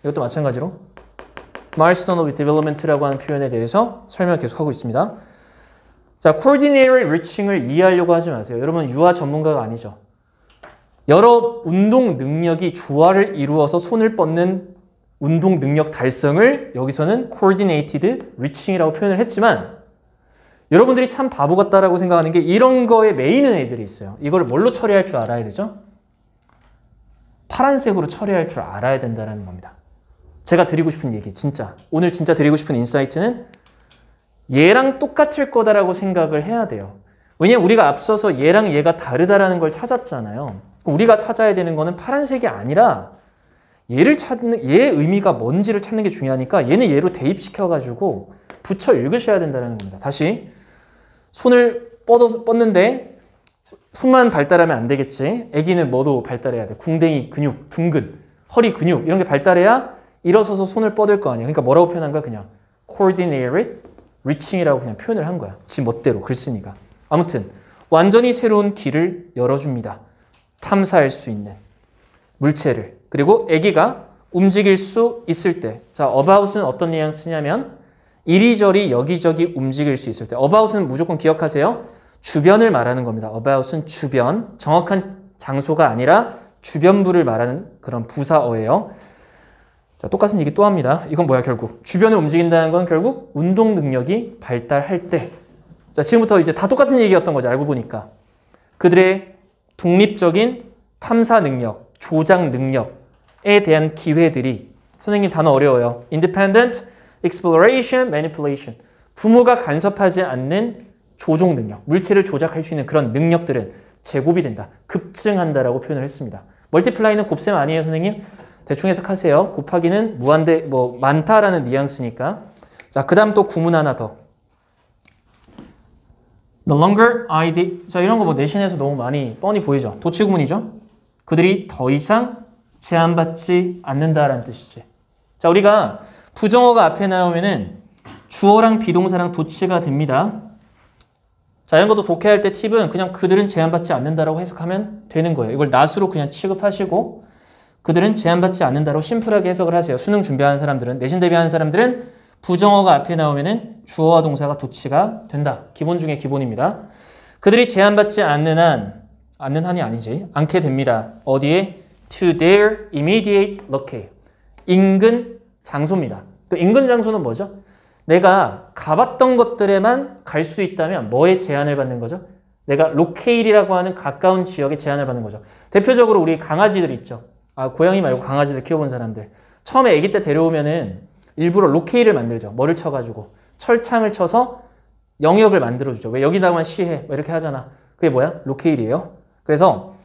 이것도 마찬가지로 milestone of development라고 하는 표현에 대해서 설명을 계속하고 있습니다. 자, coordinated reaching을 이해하려고 하지 마세요. 여러분 유아 전문가가 아니죠. 여러 운동 능력이 조화를 이루어서 손을 뻗는 운동 능력 달성을 여기서는 coordinated reaching이라고 표현을 했지만 여러분들이 참 바보 같다라고 생각하는 게 이런 거에 메이는 애들이 있어요. 이걸 뭘로 처리할 줄 알아야 되죠? 파란색으로 처리할 줄 알아야 된다는 겁니다. 제가 드리고 싶은 얘기, 진짜 오늘 진짜 드리고 싶은 인사이트는 얘랑 똑같을 거다라고 생각을 해야 돼요. 왜냐면 우리가 앞서서 얘랑 얘가 다르다라는 걸 찾았잖아요. 우리가 찾아야 되는 거는 파란색이 아니라 얘를 찾는, 얘의 의미가 뭔지를 찾는 게 중요하니까 얘는 얘로 대입시켜가지고 붙여 읽으셔야 된다는 겁니다. 다시 손을 뻗는데 손만 발달하면 안 되겠지. 아기는 뭐도 발달해야 돼. 궁뎅이 근육, 둥근, 허리 근육 이런 게 발달해야 일어서서 손을 뻗을 거 아니에요. 그러니까 뭐라고 표현한 거야? 그냥 coordinated reaching이라고 그냥 표현을 한 거야. 지 멋대로 글 쓰니까. 아무튼 완전히 새로운 길을 열어줍니다. 탐사할 수 있는 물체를. 그리고 아기가 움직일 수 있을 때. 자, about은 어떤 뉘앙스냐면 이리저리 여기저기 움직일 수 있을 때. about은 무조건 기억하세요. 주변을 말하는 겁니다. about은 주변, 정확한 장소가 아니라 주변부를 말하는 그런 부사어예요. 자, 똑같은 얘기 또 합니다. 이건 뭐야 결국? 주변을 움직인다는 건 결국 운동 능력이 발달할 때. 자, 지금부터 이제 다 똑같은 얘기였던 거죠. 알고 보니까. 그들의 독립적인 탐사 능력, 조작 능력에 대한 기회들이 선생님 단어 어려워요. Independent, Exploration, Manipulation. 부모가 간섭하지 않는 조종 능력, 물체를 조작할 수 있는 그런 능력들은 제곱이 된다. 급증한다라고 표현을 했습니다. 멀티플라이는 곱셈 아니에요, 선생님? 대충 해석하세요. 곱하기는 무한대, 뭐 많다라는 뉘앙스니까. 자, 그 다음 또 구문 하나 더. The longer I did. 자, 이런 거 뭐 내신에서 너무 많이 뻔히 보이죠? 도치구문이죠? 그들이 더 이상 제한받지 않는다라는 뜻이지. 자, 우리가 부정어가 앞에 나오면은 주어랑 비동사랑 도치가 됩니다. 자, 이런 것도 독해할 때 팁은 그냥 그들은 제한받지 않는다라고 해석하면 되는 거예요. 이걸 not으로 그냥 취급하시고 그들은 제한받지 않는다로 심플하게 해석을 하세요. 수능 준비하는 사람들은, 내신 대비하는 사람들은 부정어가 앞에 나오면은 주어와 동사가 도치가 된다. 기본 중에 기본입니다. 그들이 제한받지 않는 한이 아니지. 않게 됩니다. 어디에? To their immediate locale. 인근 장소입니다. 그 인근 장소는 뭐죠? 내가 가봤던 것들에만 갈 수 있다면 뭐에 제한을 받는 거죠? 내가 locate이라고 하는 가까운 지역에 제한을 받는 거죠. 대표적으로 우리 강아지들 있죠. 아, 고양이 말고 강아지들 키워본 사람들. 처음에 아기 때 데려오면은 일부러 로케이를 만들죠. 뭐를 쳐가지고. 철창을 쳐서 영역을 만들어주죠. 왜 여기다만 시해? 뭐 이렇게 하잖아. 그게 뭐야? 로케일이에요. 그래서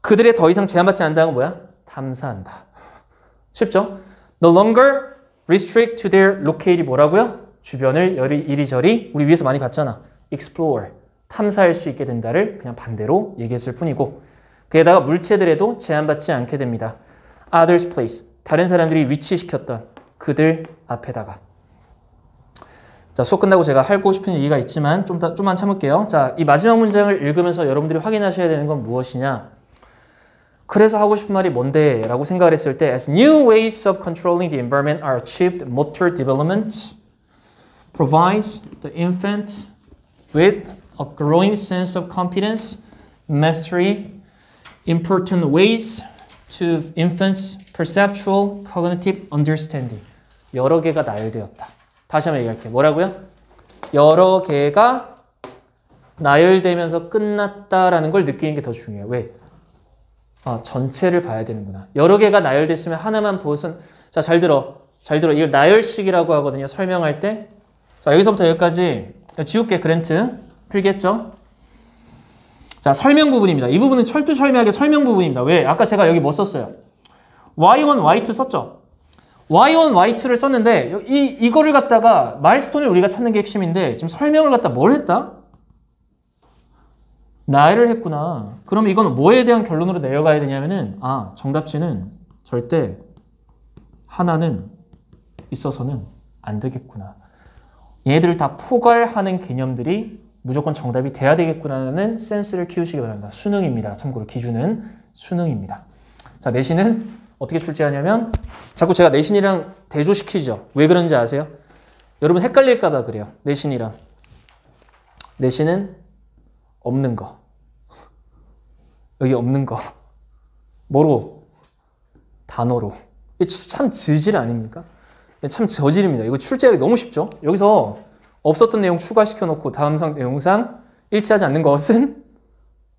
그들의 더 이상 제한받지 않는다는 건 뭐야? 탐사한다. 쉽죠? No longer restrict to their locate이 뭐라고요? 주변을 이리저리 우리 위에서 많이 봤잖아. explore. 탐사할 수 있게 된다를 그냥 반대로 얘기했을 뿐이고 게다가 물체들에도 제한받지 않게 됩니다. Others place. 다른 사람들이 위치시켰던 그들 앞에다가. 자, 수업 끝나고 제가 하고 싶은 얘기가 있지만 좀만 참을게요. 자, 이 마지막 문장을 읽으면서 여러분들이 확인하셔야 되는 건 무엇이냐? 그래서 하고 싶은 말이 뭔데? 라고 생각을 했을 때 As new ways of controlling the environment are achieved, motor development provides the infant with a growing sense of competence, mastery, important ways to infants' perceptual, cognitive understanding. 여러 개가 나열되었다. 다시 한번 얘기할게요. 뭐라고요? 여러 개가 나열되면서 끝났다라는 걸 느끼는 게 더 중요해요. 왜? 아, 전체를 봐야 되는구나. 여러 개가 나열됐으면 하나만 보선. 자, 잘 들어. 잘 들어. 이걸 나열식이라고 하거든요. 설명할 때. 자, 여기서부터 여기까지 지울게. 그랜트. 필겠죠? 자, 설명 부분입니다. 이 부분은 철두철미하게 설명 부분입니다. 왜? 아까 제가 여기 뭐 썼어요? Y1, Y2 썼죠? Y1, Y2를 썼는데 이거를 갖다가 마일스톤을 우리가 찾는 게 핵심인데 지금 설명을 갖다 뭘 했다? 나열을 했구나. 그럼 이건 뭐에 대한 결론으로 내려가야 되냐면은 아, 정답지는 절대 하나는 있어서는 안 되겠구나. 얘네들을 다 포괄하는 개념들이 무조건 정답이 돼야 되겠구나는 센스를 키우시기 바랍니다. 수능입니다. 참고로 기준은 수능입니다. 자, 내신은 어떻게 출제하냐면 자꾸 제가 내신이랑 대조시키죠. 왜 그런지 아세요? 여러분 헷갈릴까 봐 그래요. 내신이랑. 내신은 없는 거. 여기 없는 거. 뭐로? 단어로. 이게 참 저질 아닙니까? 참 저질입니다. 이거 출제하기 너무 쉽죠? 여기서 없었던 내용 추가시켜놓고 다음 내용상 일치하지 않는 것은?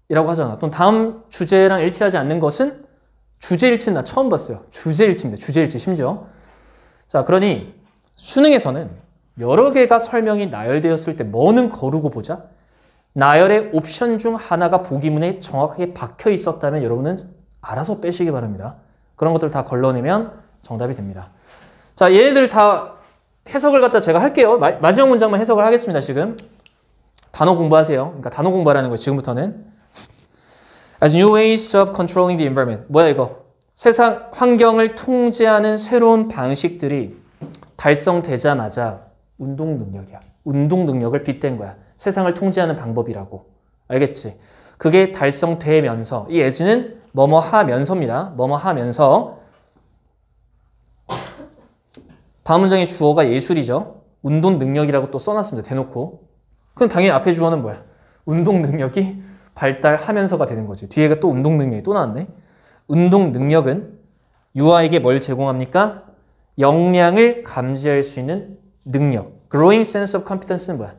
이라고 하잖아. 또 다음 주제랑 일치하지 않는 것은? 주제일치는 나 처음 봤어요. 주제일치입니다. 주제일치 심지어. 자, 그러니 수능에서는 여러 개가 설명이 나열되었을 때 뭐는 거르고 보자. 나열의 옵션 중 하나가 보기문에 정확하게 박혀 있었다면 여러분은 알아서 빼시기 바랍니다. 그런 것들 다 걸러내면 정답이 됩니다. 자, 얘네들 다 해석을 갖다 제가 할게요. 마지막 문장만 해석을 하겠습니다. 지금 단어 공부하세요. 그러니까 단어 공부하라는 거예요. 지금부터는. As new ways of controlling the environment. 뭐야 이거? 세상 환경을 통제하는 새로운 방식들이 달성되자마자 운동 능력이야. 운동 능력을 빗댄 거야. 세상을 통제하는 방법이라고. 알겠지? 그게 달성되면서 이 as는 뭐뭐 하면서입니다. 뭐뭐 하면서 다음 문장의 주어가 예술이죠. 운동 능력이라고 또 써놨습니다. 대놓고. 그럼 당연히 앞에 주어는 뭐야? 운동 능력이 발달하면서가 되는 거지. 뒤에가 또 운동 능력이 또 나왔네. 운동 능력은 유아에게 뭘 제공합니까? 역량을 감지할 수 있는 능력. Growing sense of competence는 뭐야?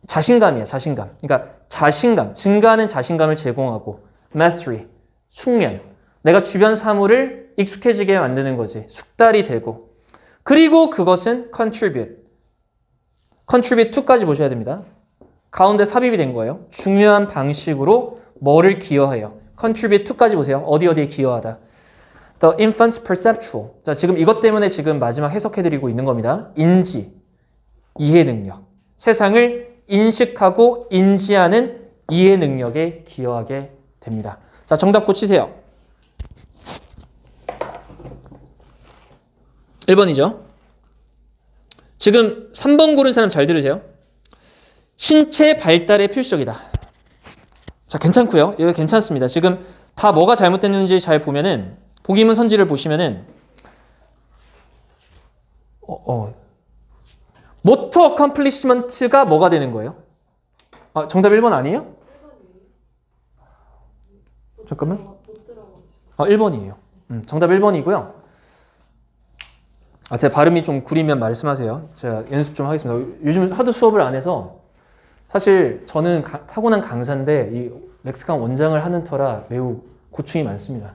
자신감이야. 자신감. 그러니까 자신감, 증가하는 자신감을 제공하고 mastery, 숙련. 내가 주변 사물을 익숙해지게 만드는 거지. 숙달이 되고. 그리고 그것은 contribute. contribute to까지 보셔야 됩니다. 가운데 삽입이 된 거예요. 중요한 방식으로 뭐를 기여해요. contribute to까지 보세요. 어디에 기여하다. The infant's perceptual. 자, 지금 이것 때문에 지금 마지막 해석해드리고 있는 겁니다. 인지, 이해 능력. 세상을 인식하고 인지하는 이해 능력에 기여하게 됩니다. 자, 정답 고치세요. 1번이죠. 지금 3번 고른 사람 잘 들으세요. 신체 발달에 필수적이다. 자, 괜찮고요. 이거 괜찮습니다. 지금 다 뭐가 잘못됐는지 잘 보면은 보기문 선지를 보시면은 모터 어컴플리시먼트가 뭐가 되는 거예요? 아, 정답 1번 아니에요? 잠깐만. 1번이에요. 정답 1번이고요. 아, 제 발음이 좀 구리면 말씀하세요. 제가 연습 좀 하겠습니다. 요즘 하도 수업을 안 해서 사실 저는 타고난 강사인데 이 렉스강 원장을 하는 터라 매우 고충이 많습니다.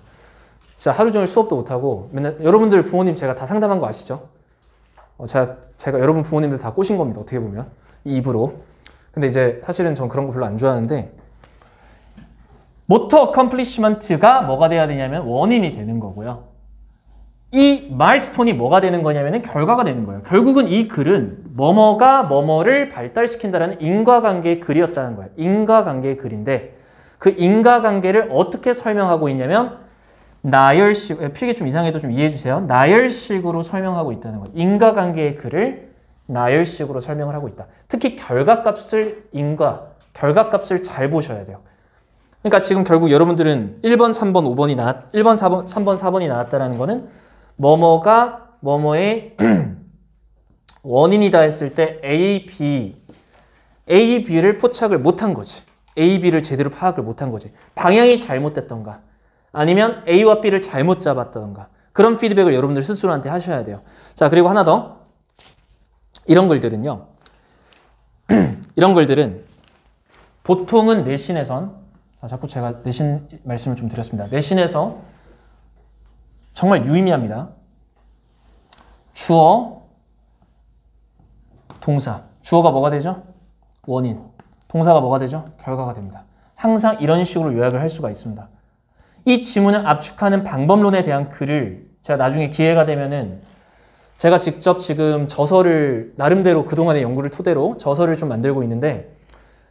진짜 하루 종일 수업도 못하고 맨날 여러분들 부모님 제가 다 상담한 거 아시죠? 제가 여러분 부모님들 다 꼬신 겁니다. 어떻게 보면 이 입으로. 근데 이제 사실은 전 그런 거 별로 안 좋아하는데 모터 어컴플리시먼트가 뭐가 돼야 되냐면 원인이 되는 거고요. 이 마일스톤이 뭐가 되는 거냐면 결과가 되는 거예요. 결국은 이 글은 뭐뭐가 뭐뭐를 발달시킨다라는 인과관계의 글이었다는 거예요. 인과관계의 글인데 그 인과관계를 어떻게 설명하고 있냐면 나열식, 필기 좀 이상해도 좀 이해해 주세요. 나열식으로 설명하고 있다는 거예요. 인과관계의 글을 나열식으로 설명을 하고 있다. 특히 결과값을 잘 보셔야 돼요. 그러니까 지금 결국 여러분들은 1번, 3번, 5번이 1번, 4번, 3번, 4번이 나왔다라는 거는 뭐뭐가 뭐뭐의 원인이다 했을 때 A, B를 포착을 못한 거지. A, B를 제대로 파악을 못한 거지. 방향이 잘못됐던가 아니면 A와 B를 잘못 잡았던가 그런 피드백을 여러분들 스스로한테 하셔야 돼요. 자, 그리고 하나 더. 이런 글들은요. 이런 글들은 보통은 내신에선 자꾸 제가 내신 말씀을 좀 드렸습니다. 내신에서 정말 유의미합니다. 주어, 동사. 주어가 뭐가 되죠? 원인. 동사가 뭐가 되죠? 결과가 됩니다. 항상 이런 식으로 요약을 할 수가 있습니다. 이 지문을 압축하는 방법론에 대한 글을 제가 나중에 기회가 되면은 제가 직접 지금 저서를 나름대로 그동안의 연구를 토대로 저서를 좀 만들고 있는데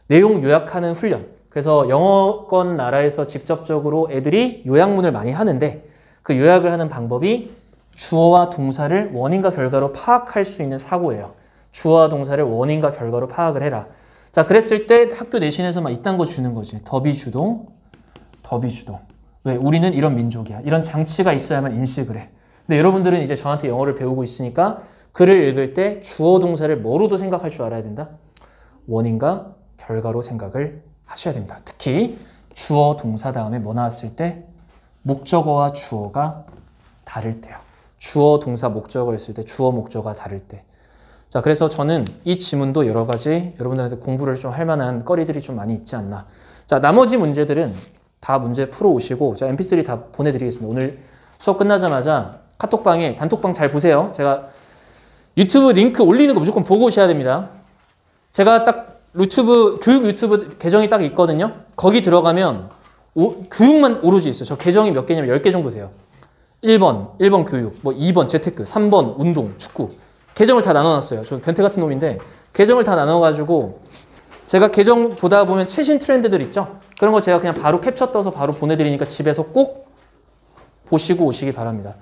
내용 요약하는 훈련. 그래서 영어권 나라에서 직접적으로 애들이 요약문을 많이 하는데 그 요약을 하는 방법이 주어와 동사를 원인과 결과로 파악할 수 있는 사고예요. 주어와 동사를 원인과 결과로 파악을 해라. 자, 그랬을 때 학교 내신에서 막 이딴 거 주는 거지. 더비주동. 왜? 우리는 이런 민족이야. 이런 장치가 있어야만 인식을 해. 근데 여러분들은 이제 저한테 영어를 배우고 있으니까 글을 읽을 때 주어 동사를 뭐로도 생각할 줄 알아야 된다? 원인과 결과로 생각을 하셔야 됩니다. 특히 주어 동사 다음에 뭐 나왔을 때 목적어와 주어가 다를 때요. 주어 동사 목적어 있을 때 주어 목적어가 다를 때. 자, 그래서 저는 이 지문도 여러 가지 여러분들한테 공부를 좀 할 만한 거리들이 좀 많이 있지 않나. 자, 나머지 문제들은 다 문제 풀어 오시고 제가 mp3 다 보내드리겠습니다. 오늘 수업 끝나자마자 카톡방에 단톡방 잘 보세요. 제가 유튜브 링크 올리는 거 무조건 보고 오셔야 됩니다. 제가 딱 교육 유튜브 계정이 딱 있거든요. 거기 들어가면 교육만 오로지 있어요. 저 계정이 몇 개냐면 10개 정도 돼요. 1번 교육, 뭐 2번 재테크, 3번 운동, 축구. 계정을 다 나눠놨어요. 저 변태 같은 놈인데 계정을 다 나눠가지고 제가 계정 보다 보면 최신 트렌드들 있죠? 그런 거 제가 그냥 바로 캡처 떠서 바로 보내드리니까 집에서 꼭 보시고 오시기 바랍니다.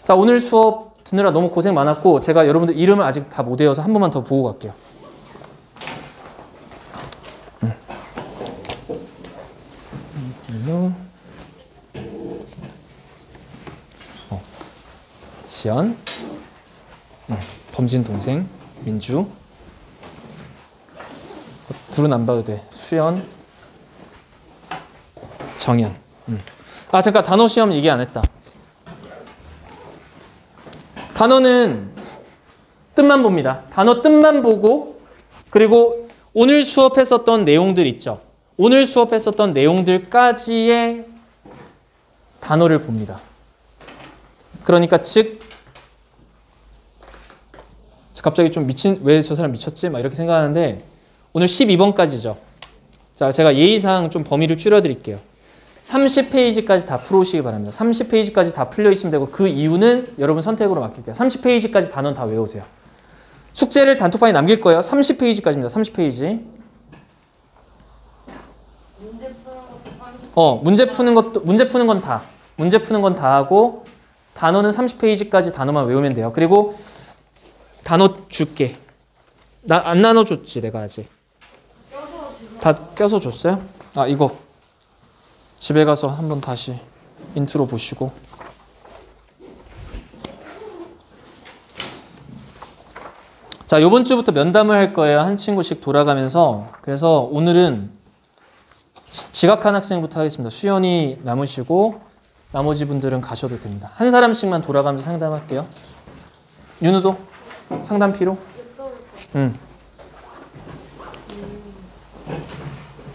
자, 오늘 수업 듣느라 너무 고생 많았고 제가 여러분들 이름을 아직 다 못 외워서 한 번만 더 보고 갈게요. 지연, 범진 동생, 민주. 둘은 안 봐도 돼. 수연, 정연. 아, 잠깐 단어 시험 얘기 안 했다. 단어는 뜻만 봅니다. 단어 뜻만 보고 그리고 오늘 수업했었던 내용들 있죠. 오늘 수업했었던 내용들까지의 단어를 봅니다. 그러니까 즉 갑자기 좀 왜 저 사람 미쳤지? 막 이렇게 생각하는데 오늘 12번까지죠. 자, 제가 예의상 좀 범위를 줄여드릴게요. 30페이지까지 다 풀어오시기 바랍니다. 30페이지까지 다 풀려있으면 되고 그 이유는 여러분 선택으로 맡길게요. 30페이지까지 단어는 다 외우세요. 숙제를 단톡방에 남길 거예요. 30페이지까지입니다. 30페이지. 문제 푸는 건 다. 문제 푸는 건 다 하고 단어는 30페이지까지 단어만 외우면 돼요. 그리고 단어 줄게. 나 안 나눠줬지 내가 아직. 다 껴서 줬어요? 아, 이거 집에 가서 한번 다시 인트로 보시고. 자, 요번 주부터 면담을 할 거예요. 한 친구씩 돌아가면서. 그래서 오늘은 지각한 학생부터 하겠습니다. 수연이 남으시고 나머지 분들은 가셔도 됩니다. 한 사람씩만 돌아가면서 상담할게요. 윤우도 상담 필요? 응.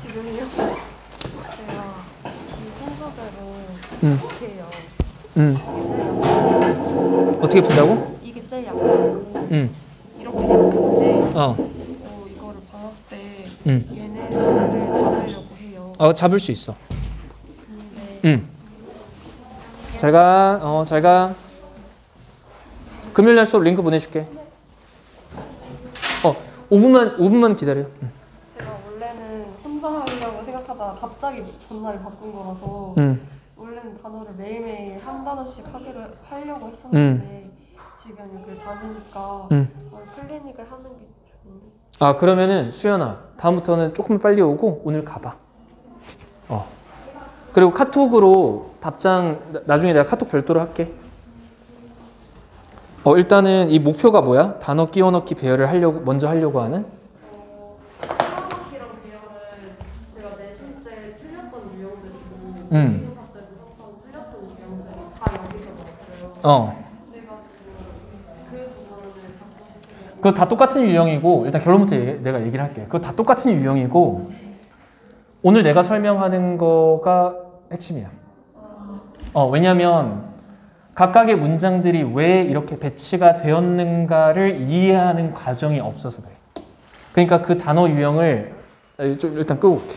지금요? 제가 이 순서대로 이렇게 해요. 어떻게 푼다고? 이게 제일 약하고 이렇게 약한데 이거를 방학 때 얘네들을 잡으려고 해요. 잡을 수 있어. 근데 잘 가. 금요일날 수업 링크 보내줄게. 5분만 기다려. 제가 원래는 혼자 하려고 생각하다가 갑자기 전날에 바꾼 거라서 원래는 단어를 매일매일 한 단어씩 하려고 했었는데 지금 여기 다니니까 클리닉을 하는 게 좀... 아, 그러면은 수연아 다음부터는 조금 빨리 오고 오늘 가봐. 그리고 카톡으로 답장 나중에 내가 카톡 별도로 할게. 일단은 이 목표가 뭐야? 단어 끼워 넣기 배열을 먼저 하려고 하는? 끼워넣기랑 배열은 제가 내신 때 틀렸던 유형들이고 비교사 때도 항상 틀렸던 유형들이 다 여기서 나왔어요. 그래가지고 그 부분을 잡고 그거 다 똑같은 유형이고 일단 결론부터 내가 얘기를 할게. 그거 다 똑같은 유형이고 오늘 내가 설명하는 거가 핵심이야. 왜냐면 각각의 문장들이 왜 이렇게 배치가 되었는가를 이해하는 과정이 없어서 그래. 그러니까 그 단어 유형을 좀 일단 끄고 올게.